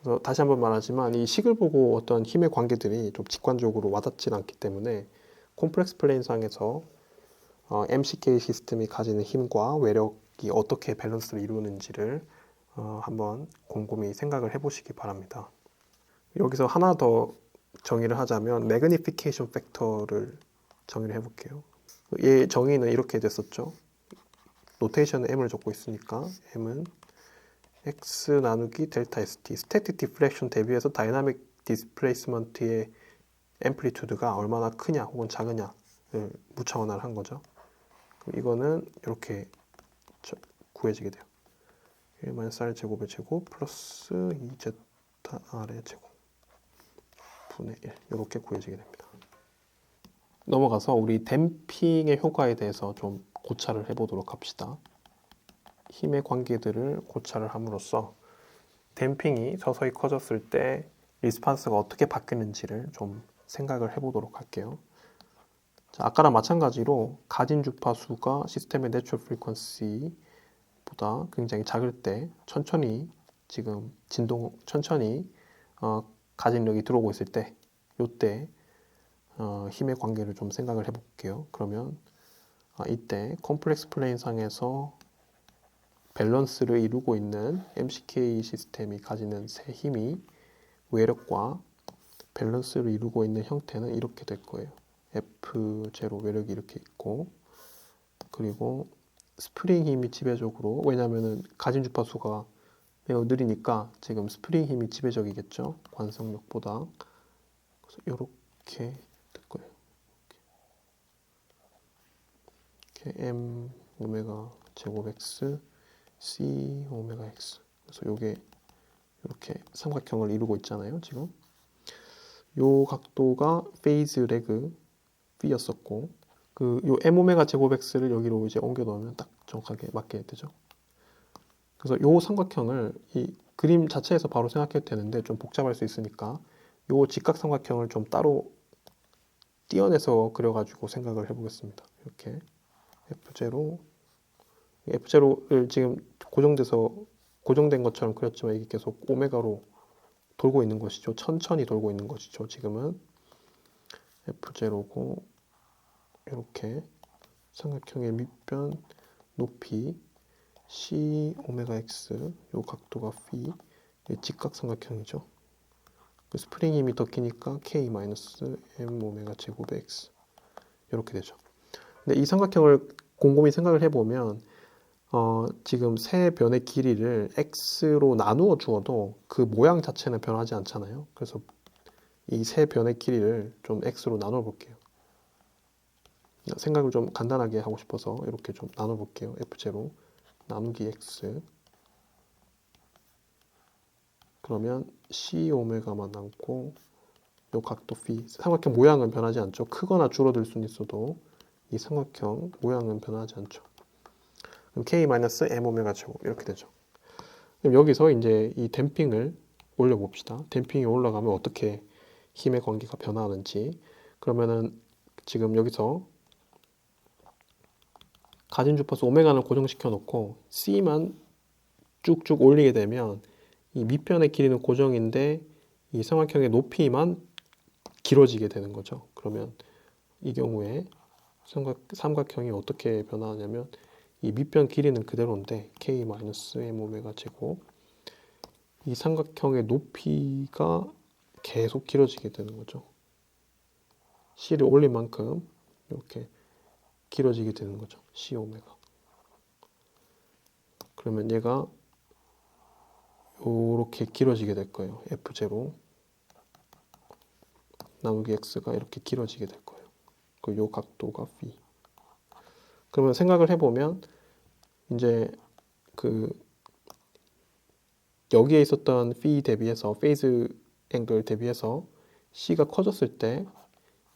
그래서 다시 한번 말하지만 이 식을 보고 어떤 힘의 관계들이 좀 직관적으로 와닿지 않기 때문에 콤플렉스 플레인상에서 MCK 시스템이 가지는 힘과 외력이 어떻게 밸런스를 이루는지를 한번 곰곰이 생각을 해보시기 바랍니다. 여기서 하나 더 정의를 하자면 매그니피케이션 팩터를 정의를 해볼게요. 얘 정의는 이렇게 됐었죠. 노테이션은 m을 적고 있으니까 m은 x 나누기 델타 st 스태틱 디플렉션 대비해서 다이나믹 디스플레이스먼트의 앰플리튜드가 얼마나 크냐 혹은 작으냐를 무차원화를 한 거죠. 그럼 이거는 이렇게 구해지게 돼요. 1-r 제곱의 제곱 플러스 2제타 r의 제곱 분의 1 이렇게 구해지게 됩니다. 넘어가서 우리 댐핑의 효과에 대해서 좀 고찰을 해보도록 합시다. 힘의 관계들을 고찰을 함으로써 댐핑이 서서히 커졌을 때 리스판스가 어떻게 바뀌는지를 좀 생각을 해보도록 할게요. 자, 아까랑 마찬가지로 가진 주파수가 시스템의 내추럴 프리퀀시보다 굉장히 작을 때 천천히 가진력이 들어오고 있을 때 요때 힘의 관계를 좀 생각을 해볼게요. 그러면 이때 컴플렉스 플레인 상에서 밸런스를 이루고 있는 MCK 시스템이 가지는 새 힘이 외력과 밸런스를 이루고 있는 형태는 이렇게 될 거예요. F0 외력이 이렇게 있고 그리고 스프링 힘이 지배적으로 왜냐하면 가진 주파수가 매우 느리니까 지금 스프링 힘이 지배적이겠죠. 관성력보다. 그래서 이렇게 될 거예요. 이렇게 M 오메가 제곱 X C 오메가 X 그래서 요게 이렇게 삼각형을 이루고 있잖아요. 지금 요 각도가 페이즈 레그 B였었고 요 M 오메가 제곱 X를 여기로 이제 옮겨 넣으면 딱 정확하게 맞게 되죠. 그래서 요 삼각형을 이 그림 자체에서 바로 생각해도 되는데 좀 복잡할 수 있으니까 요 직각 삼각형을 좀 따로 띄어내서 그려가지고 생각을 해보겠습니다. 이렇게 F0를 지금 고정된 것처럼 그렸지만 이게 계속 오메가로 돌고 있는 것이죠. 천천히 돌고 있는 것이죠. 지금은 F0고 이렇게 삼각형의 밑변 높이 C 오메가 X 요 각도가 phi 직각 삼각형이죠. 그 스프링 힘이 더 기니까 K 마이너스 M 오메가 제곱의 X 이렇게 되죠. 근데 이 삼각형을 곰곰이 생각을 해보면 지금 세 변의 길이를 X로 나누어 주어도 그 모양 자체는 변하지 않잖아요. 그래서 이 세 변의 길이를 좀 X로 나눠 볼게요. 생각을 좀 간단하게 하고 싶어서 이렇게 좀 나눠볼게요. F0 나누기 X 그러면 C 오메가만 남고 요 각도 phi 삼각형 모양은 변하지 않죠. 크거나 줄어들 수는 있어도 이 삼각형 모양은 변하지 않죠. 그럼 K-M 오메가 제곱 이렇게 되죠. 그럼 여기서 이제 이 댐핑을 올려봅시다. 댐핑이 올라가면 어떻게 힘의 관계가 변화하는지. 그러면은 지금 여기서 가진 주파수 오메가는 고정시켜 놓고 C만 쭉쭉 올리게 되면 이 밑변의 길이는 고정인데 이 삼각형의 높이만 길어지게 되는 거죠. 그러면 이 경우에 삼각형이 어떻게 변화하냐면 이 밑변 길이는 그대로인데 K-M 오메가 제곱 이 삼각형의 높이가 계속 길어지게 되는 거죠. C를 올린 만큼 이렇게 길어지게 되는 거죠. C 오메가. 그러면 얘가 이렇게 길어지게 될 거예요. F0 나누기 X가 이렇게 길어지게 될 거예요. 그리고 요 각도가 phi. 그러면 생각을 해보면 이제 그 여기에 있었던 phi 대비해서 페이즈 앵글 대비해서 C가 커졌을 때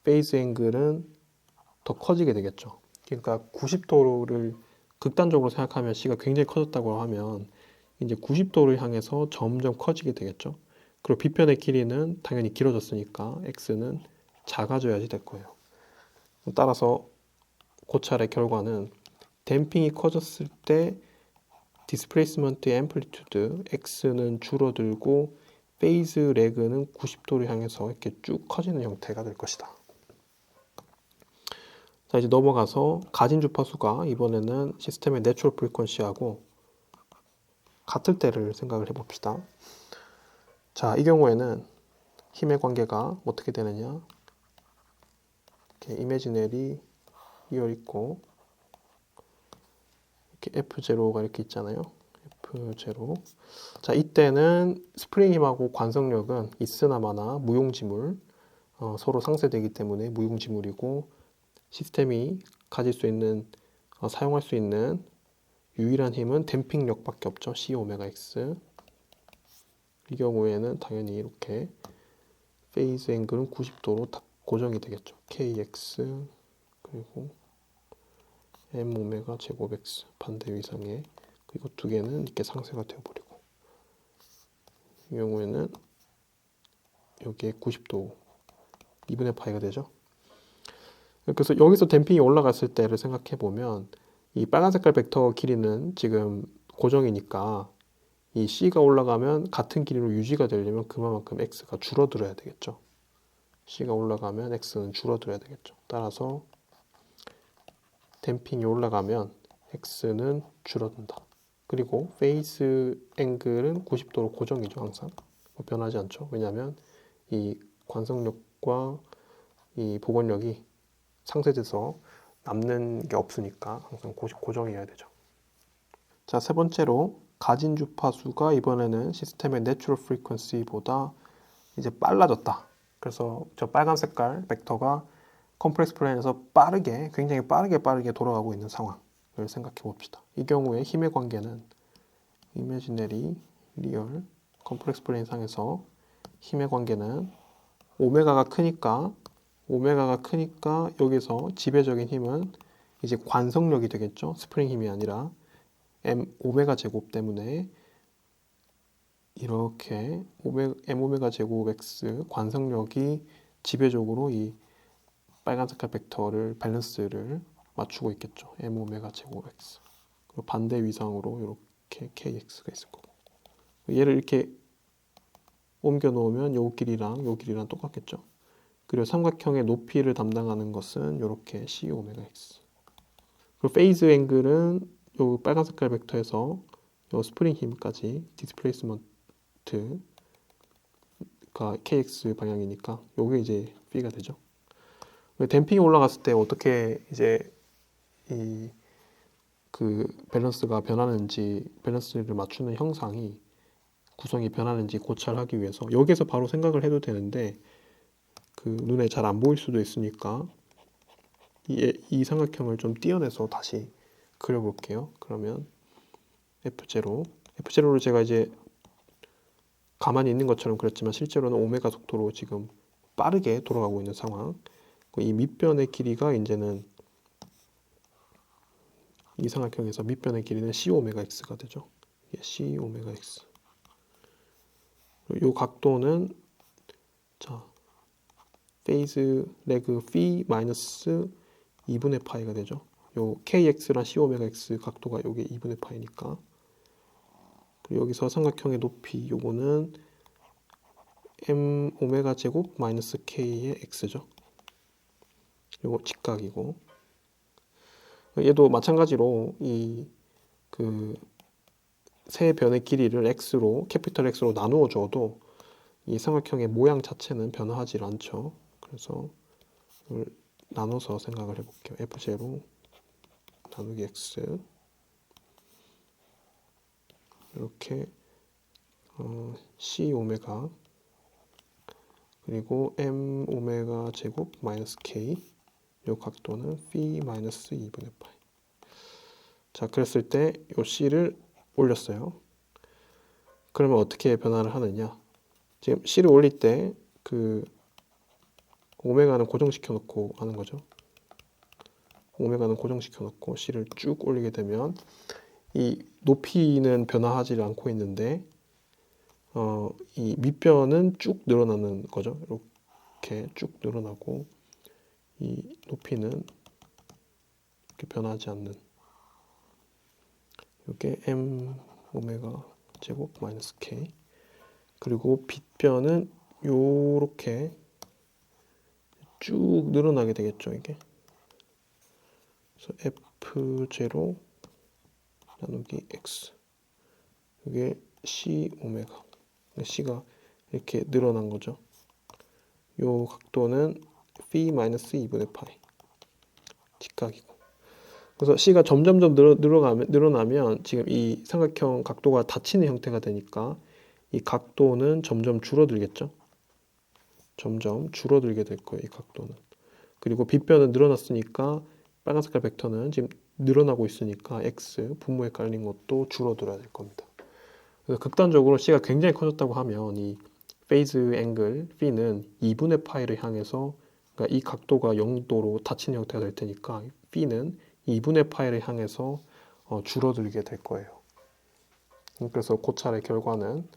페이즈 앵글은 더 커지게 되겠죠. 그러니까 90도를 극단적으로 생각하면 C가 굉장히 커졌다고 하면 이제 90도를 향해서 점점 커지게 되겠죠. 그리고 비편의 길이는 당연히 길어졌으니까 X는 작아져야지 될 거예요. 따라서 고찰의 결과는 댐핑이 커졌을 때 디스플레이스먼트의 앰플리튜드 X는 줄어들고 페이즈 레그는 90도를 향해서 이렇게 쭉 커지는 형태가 될 것이다. 자, 이제 넘어가서 가진 주파수가 이번에는 시스템의 내추럴 프리퀀시하고 같을 때를 생각을 해봅시다. 자, 이 경우에는 힘의 관계가 어떻게 되느냐? 이렇게 이미지너리 이어 있고 이렇게 F0가 이렇게 있잖아요. F0. 자, 이때는 스프링 힘하고 관성력은 있으나 마나 무용지물 서로 상쇄되기 때문에 무용지물이고 시스템이 가질 수 있는 사용할 수 있는 유일한 힘은 댐핑력밖에 없죠. C 오메가 X. 이 경우에는 당연히 이렇게 페이즈 앵글은 90도로 딱 고정이 되겠죠. KX 그리고 M 오메가 제곱 X 반대 위상에 그리고 두 개는 이렇게 상쇄가 되어버리고 이 경우에는 여기에 90도 2분의 파이가 되죠. 그래서 여기서 댐핑이 올라갔을 때를 생각해 보면 이 빨간 색깔 벡터 길이는 지금 고정이니까 이 C가 올라가면 같은 길이로 유지가 되려면 그만큼 X가 줄어들어야 되겠죠. C가 올라가면 X는 줄어들어야 되겠죠. 따라서 댐핑이 올라가면 X는 줄어든다. 그리고 페이스 앵글은 90도로 고정이죠. 항상 변하지 않죠. 왜냐하면 이 관성력과 이 복원력이 상쇄돼서 남는 게 없으니까 항상 고정이어야 되죠. 자, 세 번째로 가진 주파수가 이번에는 시스템의 내추럴 프리퀀시보다 이제 빨라졌다. 그래서 저 빨간 색깔 벡터가 컴플렉스 플레인에서 빠르게 굉장히 빠르게 돌아가고 있는 상황을 생각해 봅시다. 이 경우에 힘의 관계는 이미지너리 리얼 컴플렉스 플레인 상에서 힘의 관계는 오메가가 크니까 여기서 지배적인 힘은 이제 관성력이 되겠죠. 스프링 힘이 아니라 M 오메가 제곱 때문에 이렇게 M 오메가 제곱 X 관성력이 지배적으로 이 빨간 색깔 벡터를 밸런스를 맞추고 있겠죠. M 오메가 제곱 X. 그리고 반대 위상으로 이렇게 KX가 있을 거고. 얘를 이렇게 옮겨 놓으면 요 길이랑 똑같겠죠. 그리고 삼각형의 높이를 담당하는 것은 이렇게 C 오메가 X. 그리고 페이즈 앵글은 요 빨간 색깔 벡터에서 요 스프링 힘까지 디스플레이스먼트가 KX 방향이니까 요게 이제 P가 되죠. 댐핑이 올라갔을 때 어떻게 이제 이 그 밸런스가 변하는지 밸런스를 맞추는 형상이 구성이 변하는지 고찰하기 위해서 여기에서 바로 생각을 해도 되는데 그 눈에 잘 안 보일 수도 있으니까 이 삼각형을 좀 띄어내서 다시 그려볼게요. 그러면 F0를 제가 이제 가만히 있는 것처럼 그렸지만 실제로는 오메가 속도로 지금 빠르게 돌아가고 있는 상황. 이 밑변의 길이가 이제는 이 삼각형에서 밑변의 길이는 C 오메가 X가 되죠. C 오메가 X. 이 각도는 자 페이즈 레그 phi 마이너스 2분의 파이가 되죠. 요 KX랑 C 오메가 X 각도가 요게 2분의 파이니까. 그리고 여기서 삼각형의 높이 요거는 M 오메가 제곱 마이너스 K의 X죠. 요거 직각이고. 얘도 마찬가지로 이 그 세 변의 길이를 X로 캐피털 X로 나누어 줘도 이 삼각형의 모양 자체는 변화하지 않죠. 그래서 이걸 나눠서 생각을 해볼게요. F0 나누기 X 이렇게 C 오메가 그리고 M 오메가 제곱 마이너스 K 이 각도는 phi 마이너스 2분의 파이. 자, 그랬을 때 이 C를 올렸어요. 그러면 어떻게 변화를 하느냐? 지금 C를 올릴 때 그 오메가는 고정시켜 놓고 하는 거죠. 오메가는 고정시켜 놓고 C를 쭉 올리게 되면 이 높이는 변화하지 않고 있는데 이 밑변은 쭉 늘어나는 거죠. 이렇게 쭉 늘어나고 이 높이는 이렇게 변하지 않는 이게 M 오메가 제곱 마이너스 K 그리고 빗변은 요렇게 쭉 늘어나게 되겠죠. 이게 그래서 F0 나누기 X 이게 C 오메가 C가 이렇게 늘어난 거죠. 요 각도는 phi 마이너스 2분의 파이 직각이고 그래서 C가 점점점 늘어나면 지금 이 삼각형 각도가 닫히는 형태가 되니까 이 각도는 점점 줄어들겠죠. 점점 줄어들게 될 거예요. 이 각도는. 그리고 빗변은 늘어났으니까 빨간 색깔 벡터는 지금 늘어나고 있으니까 X 분모에 깔린 것도 줄어들어야 될 겁니다. 그래서 극단적으로 C가 굉장히 커졌다고 하면 이 페이즈 앵글 P는 2분의 파이를 향해서 그러니까 이 각도가 0도로 닫히는 형태가 될 테니까 P는 2분의 파이를 향해서 줄어들게 될 거예요. 그래서 고찰의 결과는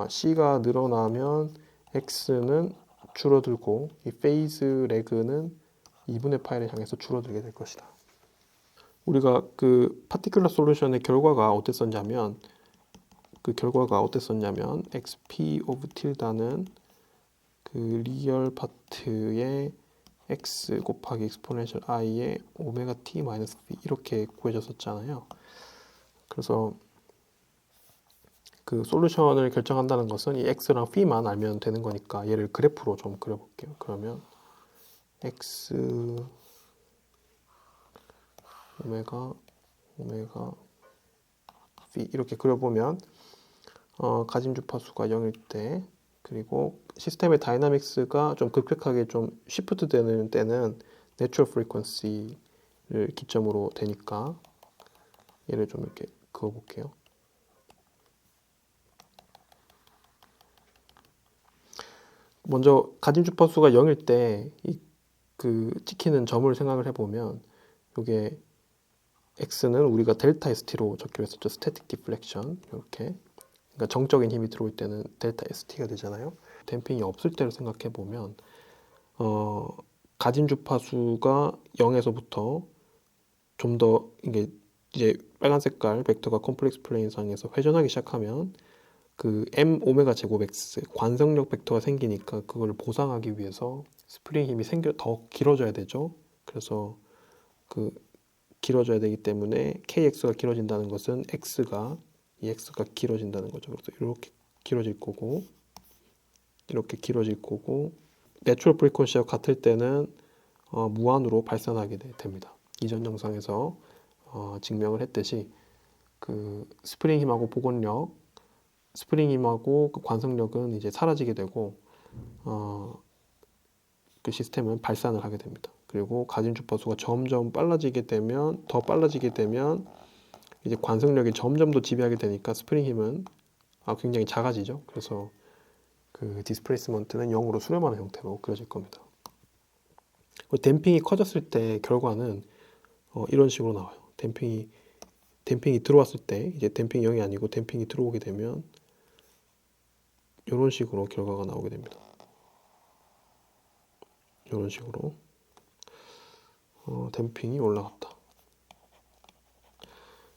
C가 늘어나면 X는 줄어들고 이 페이즈 레그는 2분의 파이를 향해서 줄어들게 될 것이다. 우리가 그 파티큘러 솔루션의 결과가 어땠었냐면 xp 오브 틸다는 그 리얼 파트의 x 곱하기 exponential i의 오메가 t 마이너스 b 이렇게 구해졌었잖아요. 그래서 그 솔루션을 결정한다는 것은 이 x랑 p만 알면 되는 거니까 얘를 그래프로 좀 그려볼게요. 그러면 x 오메가 phi 이렇게 그려보면 가진 주파수가 0일 때 그리고 시스템의 다이나믹스가 좀 급격하게 좀 시프트 되는 때는 내추럴 프리퀀시를 기점으로 되니까 얘를 좀 이렇게 그어볼게요. 먼저 가진 주파수가 0일 때 그 찍히는 점을 생각을 해보면 이게 x는 우리가 델타 ST로 적기로 했었죠. 스태틱 디플렉션 이렇게 그러니까 정적인 힘이 들어올 때는 델타 ST가 되잖아요. 댐핑이 없을 때를 생각해 보면 가진 주파수가 0에서부터 좀 더 이제 빨간 색깔 벡터가 컴플렉스 플레인 상에서 회전하기 시작하면 그 m 오메가 제곱 x 관성력 벡터가 생기니까 그걸 보상하기 위해서 스프링 힘이 더 길어져야 되죠. 그래서 그 길어져야 되기 때문에 kx가 길어진다는 것은 이 x가 길어진다는 거죠. 그래서 이렇게 길어질 거고 이렇게 길어질 거고 내추럴 프리퀀시와 같을 때는 무한으로 발산하게 됩니다. 이전 영상에서 증명을 했듯이 그 스프링 힘하고 복원력, 스프링 힘하고 그 관성력은 이제 사라지게 되고 그 시스템은 발산을 하게 됩니다. 그리고 가진 주파수가 점점 빨라지게 되면 이제 관성력이 점점 더 지배하게 되니까 스프링 힘은 굉장히 작아지죠. 그래서 그 디스플레이스먼트는 0으로 수렴하는 형태로 그려질 겁니다. 댐핑이 커졌을 때 결과는 이런 식으로 나와요. 댐핑이 들어왔을 때 이제 댐핑 0이 아니고 댐핑이 들어오게 되면 이런 식으로 결과가 나오게 됩니다. 이런 식으로 댐핑이 올라갔다.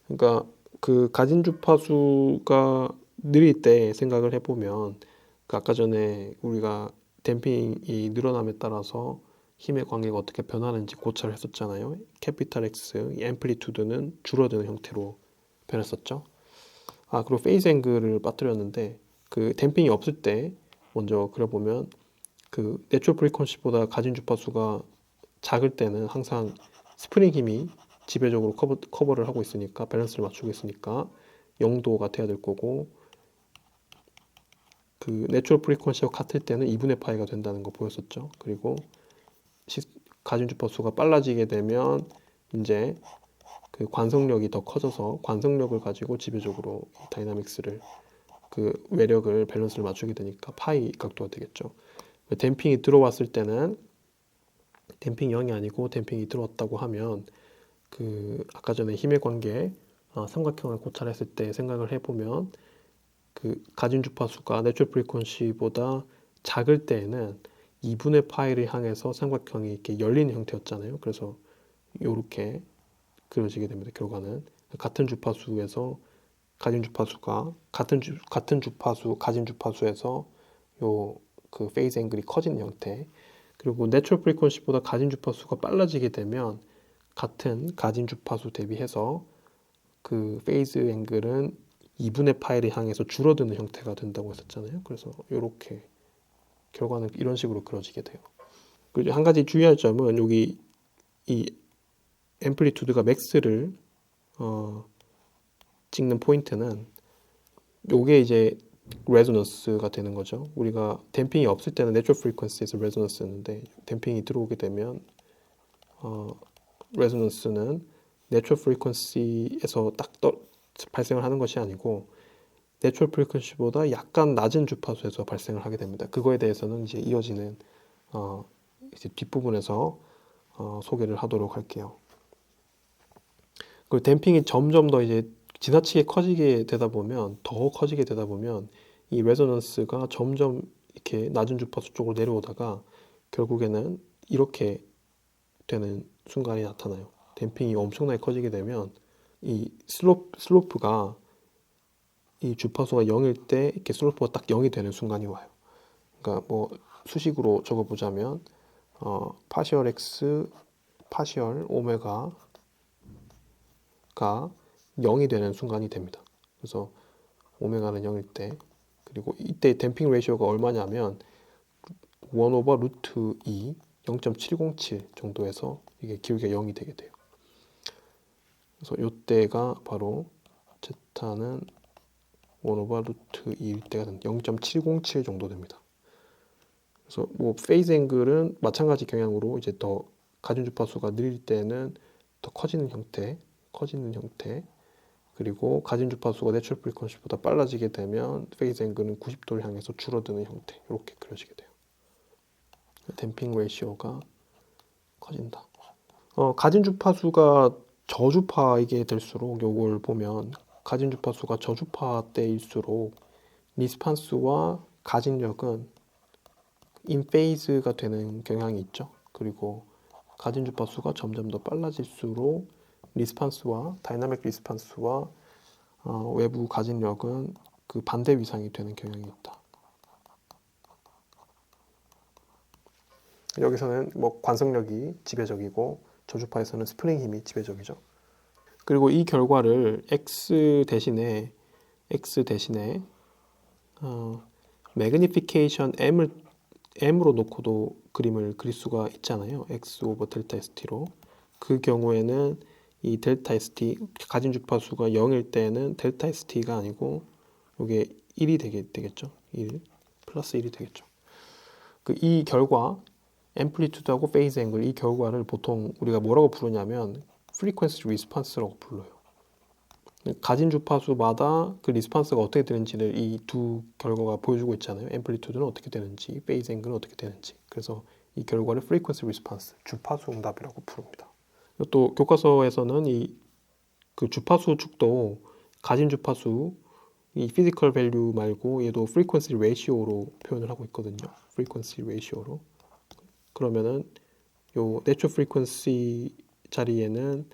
그러니까 그 가진 주파수가 느릴 때 생각을 해보면 그 아까 전에 우리가 댐핑이 늘어남에 따라서 힘의 관계가 어떻게 변하는지 고찰을 했었잖아요. 캐피탈 X, 이 앰플리튜드는 줄어드는 형태로 변했었죠. 그리고 페이즈 앵글을 빠뜨렸는데 그 댐핑이 없을 때 먼저 그려보면 그 내추럴 프리퀀시보다 가진 주파수가 작을 때는 항상 스프링 힘이 지배적으로 커버를 하고 있으니까 밸런스를 맞추고 있으니까 0도가 돼야 될 거고 그 내추럴 프리퀀시와 같을 때는 2분의 파이가 된다는 거 보였었죠. 그리고 가진 주파수가 빨라지게 되면 이제 그 관성력이 더 커져서 관성력을 가지고 지배적으로 다이나믹스를 그 외력을 밸런스를 맞추게 되니까 파이 각도가 되겠죠. 댐핑이 들어왔을 때는 댐핑 0이 아니고 댐핑이 들어왔다고 하면 그 아까 전에 힘의 관계 삼각형을 고찰했을 때 생각을 해보면 그 가진 주파수가 내추럴 프리퀀시보다 작을 때에는 2분의 파이를 향해서 삼각형이 이렇게 열리는 형태였잖아요. 그래서 이렇게 그려지게 됩니다. 결과는 같은 주파수에서 가진 주파수가 같은 주파수 가진 주파수에서 요 그 페이즈 앵글이 커지는 형태. 그리고 내추럴 프리퀀시보다 가진 주파수가 빨라지게 되면 같은 가진 주파수 대비해서 그 페이즈 앵글은 2분의 파이를 향해서 줄어드는 형태가 된다고 했었잖아요. 그래서 이렇게 결과는 이런 식으로 그려지게 돼요. 그리고 한 가지 주의할 점은 여기 이 앰플리튜드가 맥스를 찍는 포인트는 요게 이제 레조넌스가 되는 거죠. 우리가 댐핑이 없을 때는 내추럴 프리퀀시에서 레조넌스였는데 댐핑이 들어오게 되면 레조넌스는 내추럴 프리퀀시에서 딱 발생을 하는 것이 아니고 내추럴 프리퀀시보다 약간 낮은 주파수에서 발생을 하게 됩니다. 그거에 대해서는 이제 이어지는 이제 뒷부분에서 소개를 하도록 할게요. 그 댐핑이 점점 더 이제 지나치게 커지게 되다 보면 이 레조넌스가 점점 이렇게 낮은 주파수 쪽으로 내려오다가 결국에는 이렇게 되는 순간이 나타나요. 댐핑이 엄청나게 커지게 되면 이 슬로프가 이 주파수가 0일 때 이렇게 슬로프가 딱 0이 되는 순간이 와요. 그러니까 뭐 수식으로 적어보자면 파시얼 x 파시얼 오메가가 0이 되는 순간이 됩니다. 그래서 오메가는 0일 때 그리고 이때 댐핑 레이시오가 얼마냐면 1 오버 루트 2 0.707 정도에서 이게 기울기가 0이 되게 돼요. 그래서 이때가 바로 제타는 1 오버 루트 2일 때가 0.707 정도 됩니다. 그래서 뭐 페이즈 앵글은 마찬가지 경향으로 이제 더 가진 주파수가 느릴 때는 더 커지는 형태 그리고 가진 주파수가 내추럴 프리퀀시보다 빨라지게 되면 페이즈 앵글은 90도를 향해서 줄어드는 형태 이렇게 그려지게 돼요. 댐핑 레이시오가 커진다. 가진 주파수가 저주파이게 될수록 요걸 보면 가진 주파수가 저주파 때일수록 리스판스와 가진력은 인페이즈가 되는 경향이 있죠. 그리고 가진 주파수가 점점 더 빨라질수록 리스판스와 다이나믹 리스판스와 외부 가진력은 그 반대 위상이 되는 경향이 있다. 여기서는 뭐 관성력이 지배적이고 저주파에서는 스프링 힘이 지배적이죠. 그리고 이 결과를 x 대신에 매그니피케이션 m으로 놓고도 그림을 그릴 수가 있잖아요. x 오버 델타 st로. 그 경우에는 이 델타 st 가진 주파수가 0일 때는 델타 st가 아니고 이게 1이 되겠죠. 1 플러스 1이 되겠죠. 이 결과 앰플리튜드하고 페이즈 앵글 이 결과를 보통 우리가 뭐라고 부르냐면 프리퀀시 리스폰스라고 불러요. 가진 주파수마다 그 리스폰스가 어떻게 되는지를 이 두 결과가 보여주고 있잖아요. 앰플리튜드는 어떻게 되는지, 페이즈 앵글은 어떻게 되는지. 그래서 이 결과를 프리퀀시 리스폰스, 주파수 응답이라고 부릅니다. 또 교과서에서는 이 그 주파수 축도 가진 주파수 이 피지컬 밸류 말고 얘도 프리퀀시 레이시오로 표현을 하고 있거든요. 프리퀀시 레이시오로. 그러면은 요 내추럴 프리퀀시 자리에는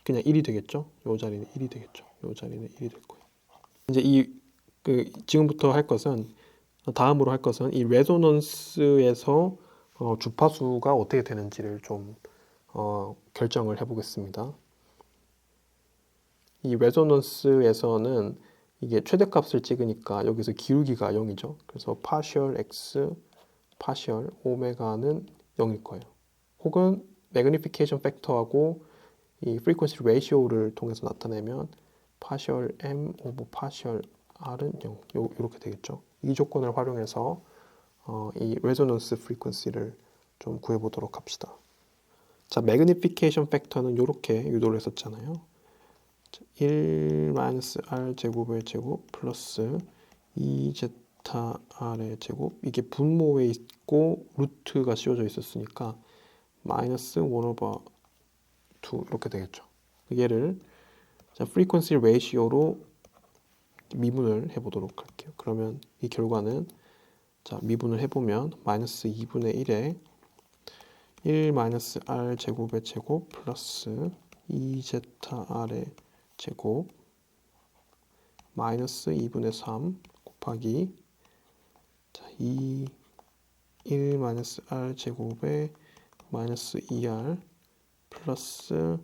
그냥 1이 되겠죠. 요 자리는 1이 되겠죠. 요 자리는 1이 될 거예요. 이제 지금부터 할 것은 다음으로 할 것은 이 레조넌스에서 주파수가 어떻게 되는지를 좀 결정을 해보겠습니다. 이 레조넌스에서는 이게 최대값을 찍으니까 여기서 기울기가 0이죠. 그래서 파셜 x, 파셜 오메가는 0일 거예요. 혹은 매그니피케이션 팩터하고 이 프리퀀시 레이시오를 통해서 나타내면 파셜 m 오버 파셜 r은 0 이렇게 되겠죠. 이 조건을 활용해서 이 레조넌스 프리퀀시를 좀 구해보도록 합시다. 자, 매그니피케이션 팩터는 이렇게 유도를 했었잖아요. 1-r 제곱의 제곱 플러스 2zr의 제곱 이게 분모에 있고 루트가 씌워져 있었으니까 마이너스 1 오버 2 이렇게 되겠죠. 얘를 자, 프리퀀시 레이시오로 미분을 해보도록 할게요. 그러면 이 결과는 자, 미분을 해보면 마이너스 2분의 1에 1-r 제곱의 제곱 플러스 2zr의 제곱 마이너스 2분의 3 곱하기 자, 1-r 제곱에 마이너스 2r 플러스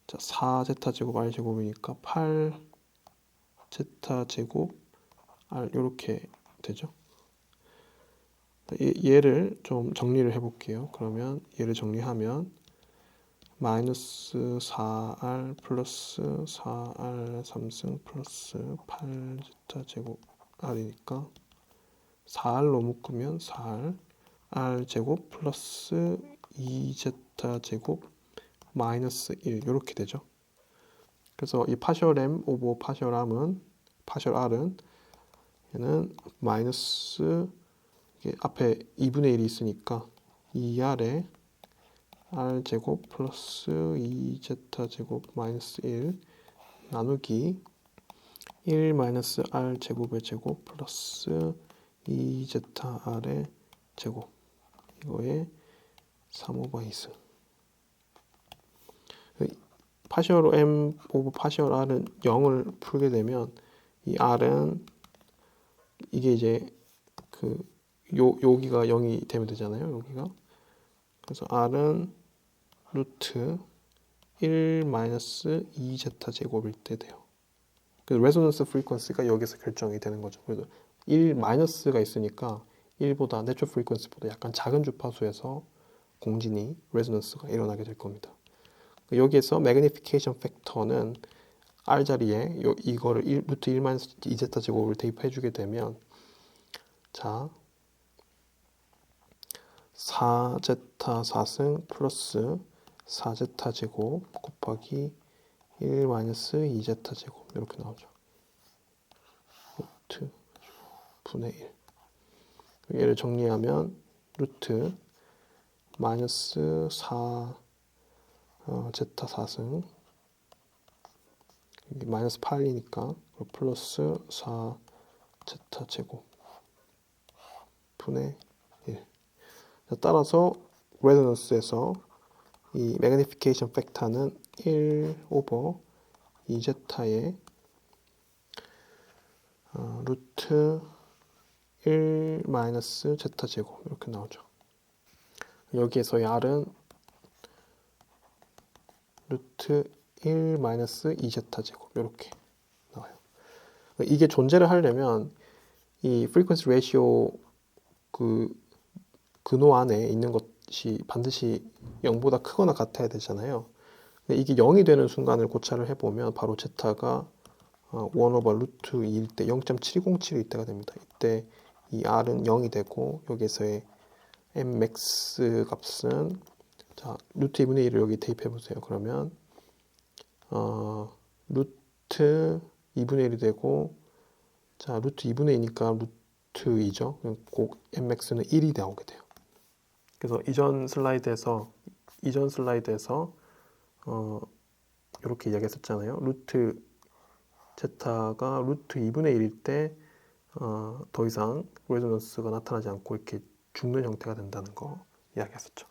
자, 4z 제곱 r 제곱이니까 8z 제곱 r 이렇게 되죠. 얘를 좀 정리를 해볼게요. 그러면 얘를 정리하면 마이너스 4r 플러스 4r 3승 플러스 8z 제곱 r이니까 4r로 묶으면 4r r 제곱 플러스 2z 제곱 마이너스 1 이렇게 되죠. 그래서 이 파셜 m 오버 파셜 r은 얘는 마이너스 이게 앞에 2분의 1이 있으니까 2r에 r 제곱 플러스 2z 제곱 마이너스 1 나누기 1 마이너스 r 제곱의 제곱 플러스 2zr의 제곱 이거에 3 오버 2승 파셜 m 오버 파셜 r은 0을 풀게 되면 이 r은 이게 이제 여기가 0이 되면 되잖아요. 여기가 그래서 r은 루트 1 마이너스 2z 제곱일 때 돼요. 그래서 레소넌스 프리퀀시가 여기서 결정이 되는 거죠. 그래서 1 마이너스가 있으니까 1보다 내추럴 프리퀀시보다 약간 작은 주파수에서 공진이 레소넌스가 일어나게 될 겁니다. 여기에서 매그니피케이션 팩터는 r 자리에 이거를 루트 1 마이너스 2z 제곱을 대입해 주게 되면 자 4z 4승 플러스 4z 제곱 곱하기 1 마이너스 2z 제곱 이렇게 나오죠. 루트 분의 1 얘를 정리하면 루트 마이너스 4 제타 4승 여기 마이너스 8이니까 플러스 4 제타 제곱 분의 1 따라서 레조넌스에서 이 매그니피케이션 팩터는 1 오버 2제타의 루트 1 마이너스 제타 제곱 이렇게 나오죠. 여기에서의 r은 루트 1 마이너스 2제타 제곱 이렇게 나와요. 이게 존재를 하려면 이 프리퀀시 레이시오 근호 안에 있는 것이 반드시 0보다 크거나 같아야 되잖아요. 이게 0이 되는 순간을 고찰을 해보면 바로 제타가 1 오버 루트 2일 때 0.707일 때가 됩니다. 이때 이 r은 0이 되고 여기에서의 mx 값은 자 루트 2분의 1을 여기 대입해 보세요. 그러면 루트 2분의 1이 되고 자 루트 2분의 2니까 루트 2죠. 꼭 mx는 1이 나오게 돼요. 그래서 이전 슬라이드에서 이렇게 이야기했었잖아요. 루트 제타가 루트 2분의 1일 때 더 이상 레조넌스가 나타나지 않고 이렇게 죽는 형태가 된다는 거 이야기했었죠.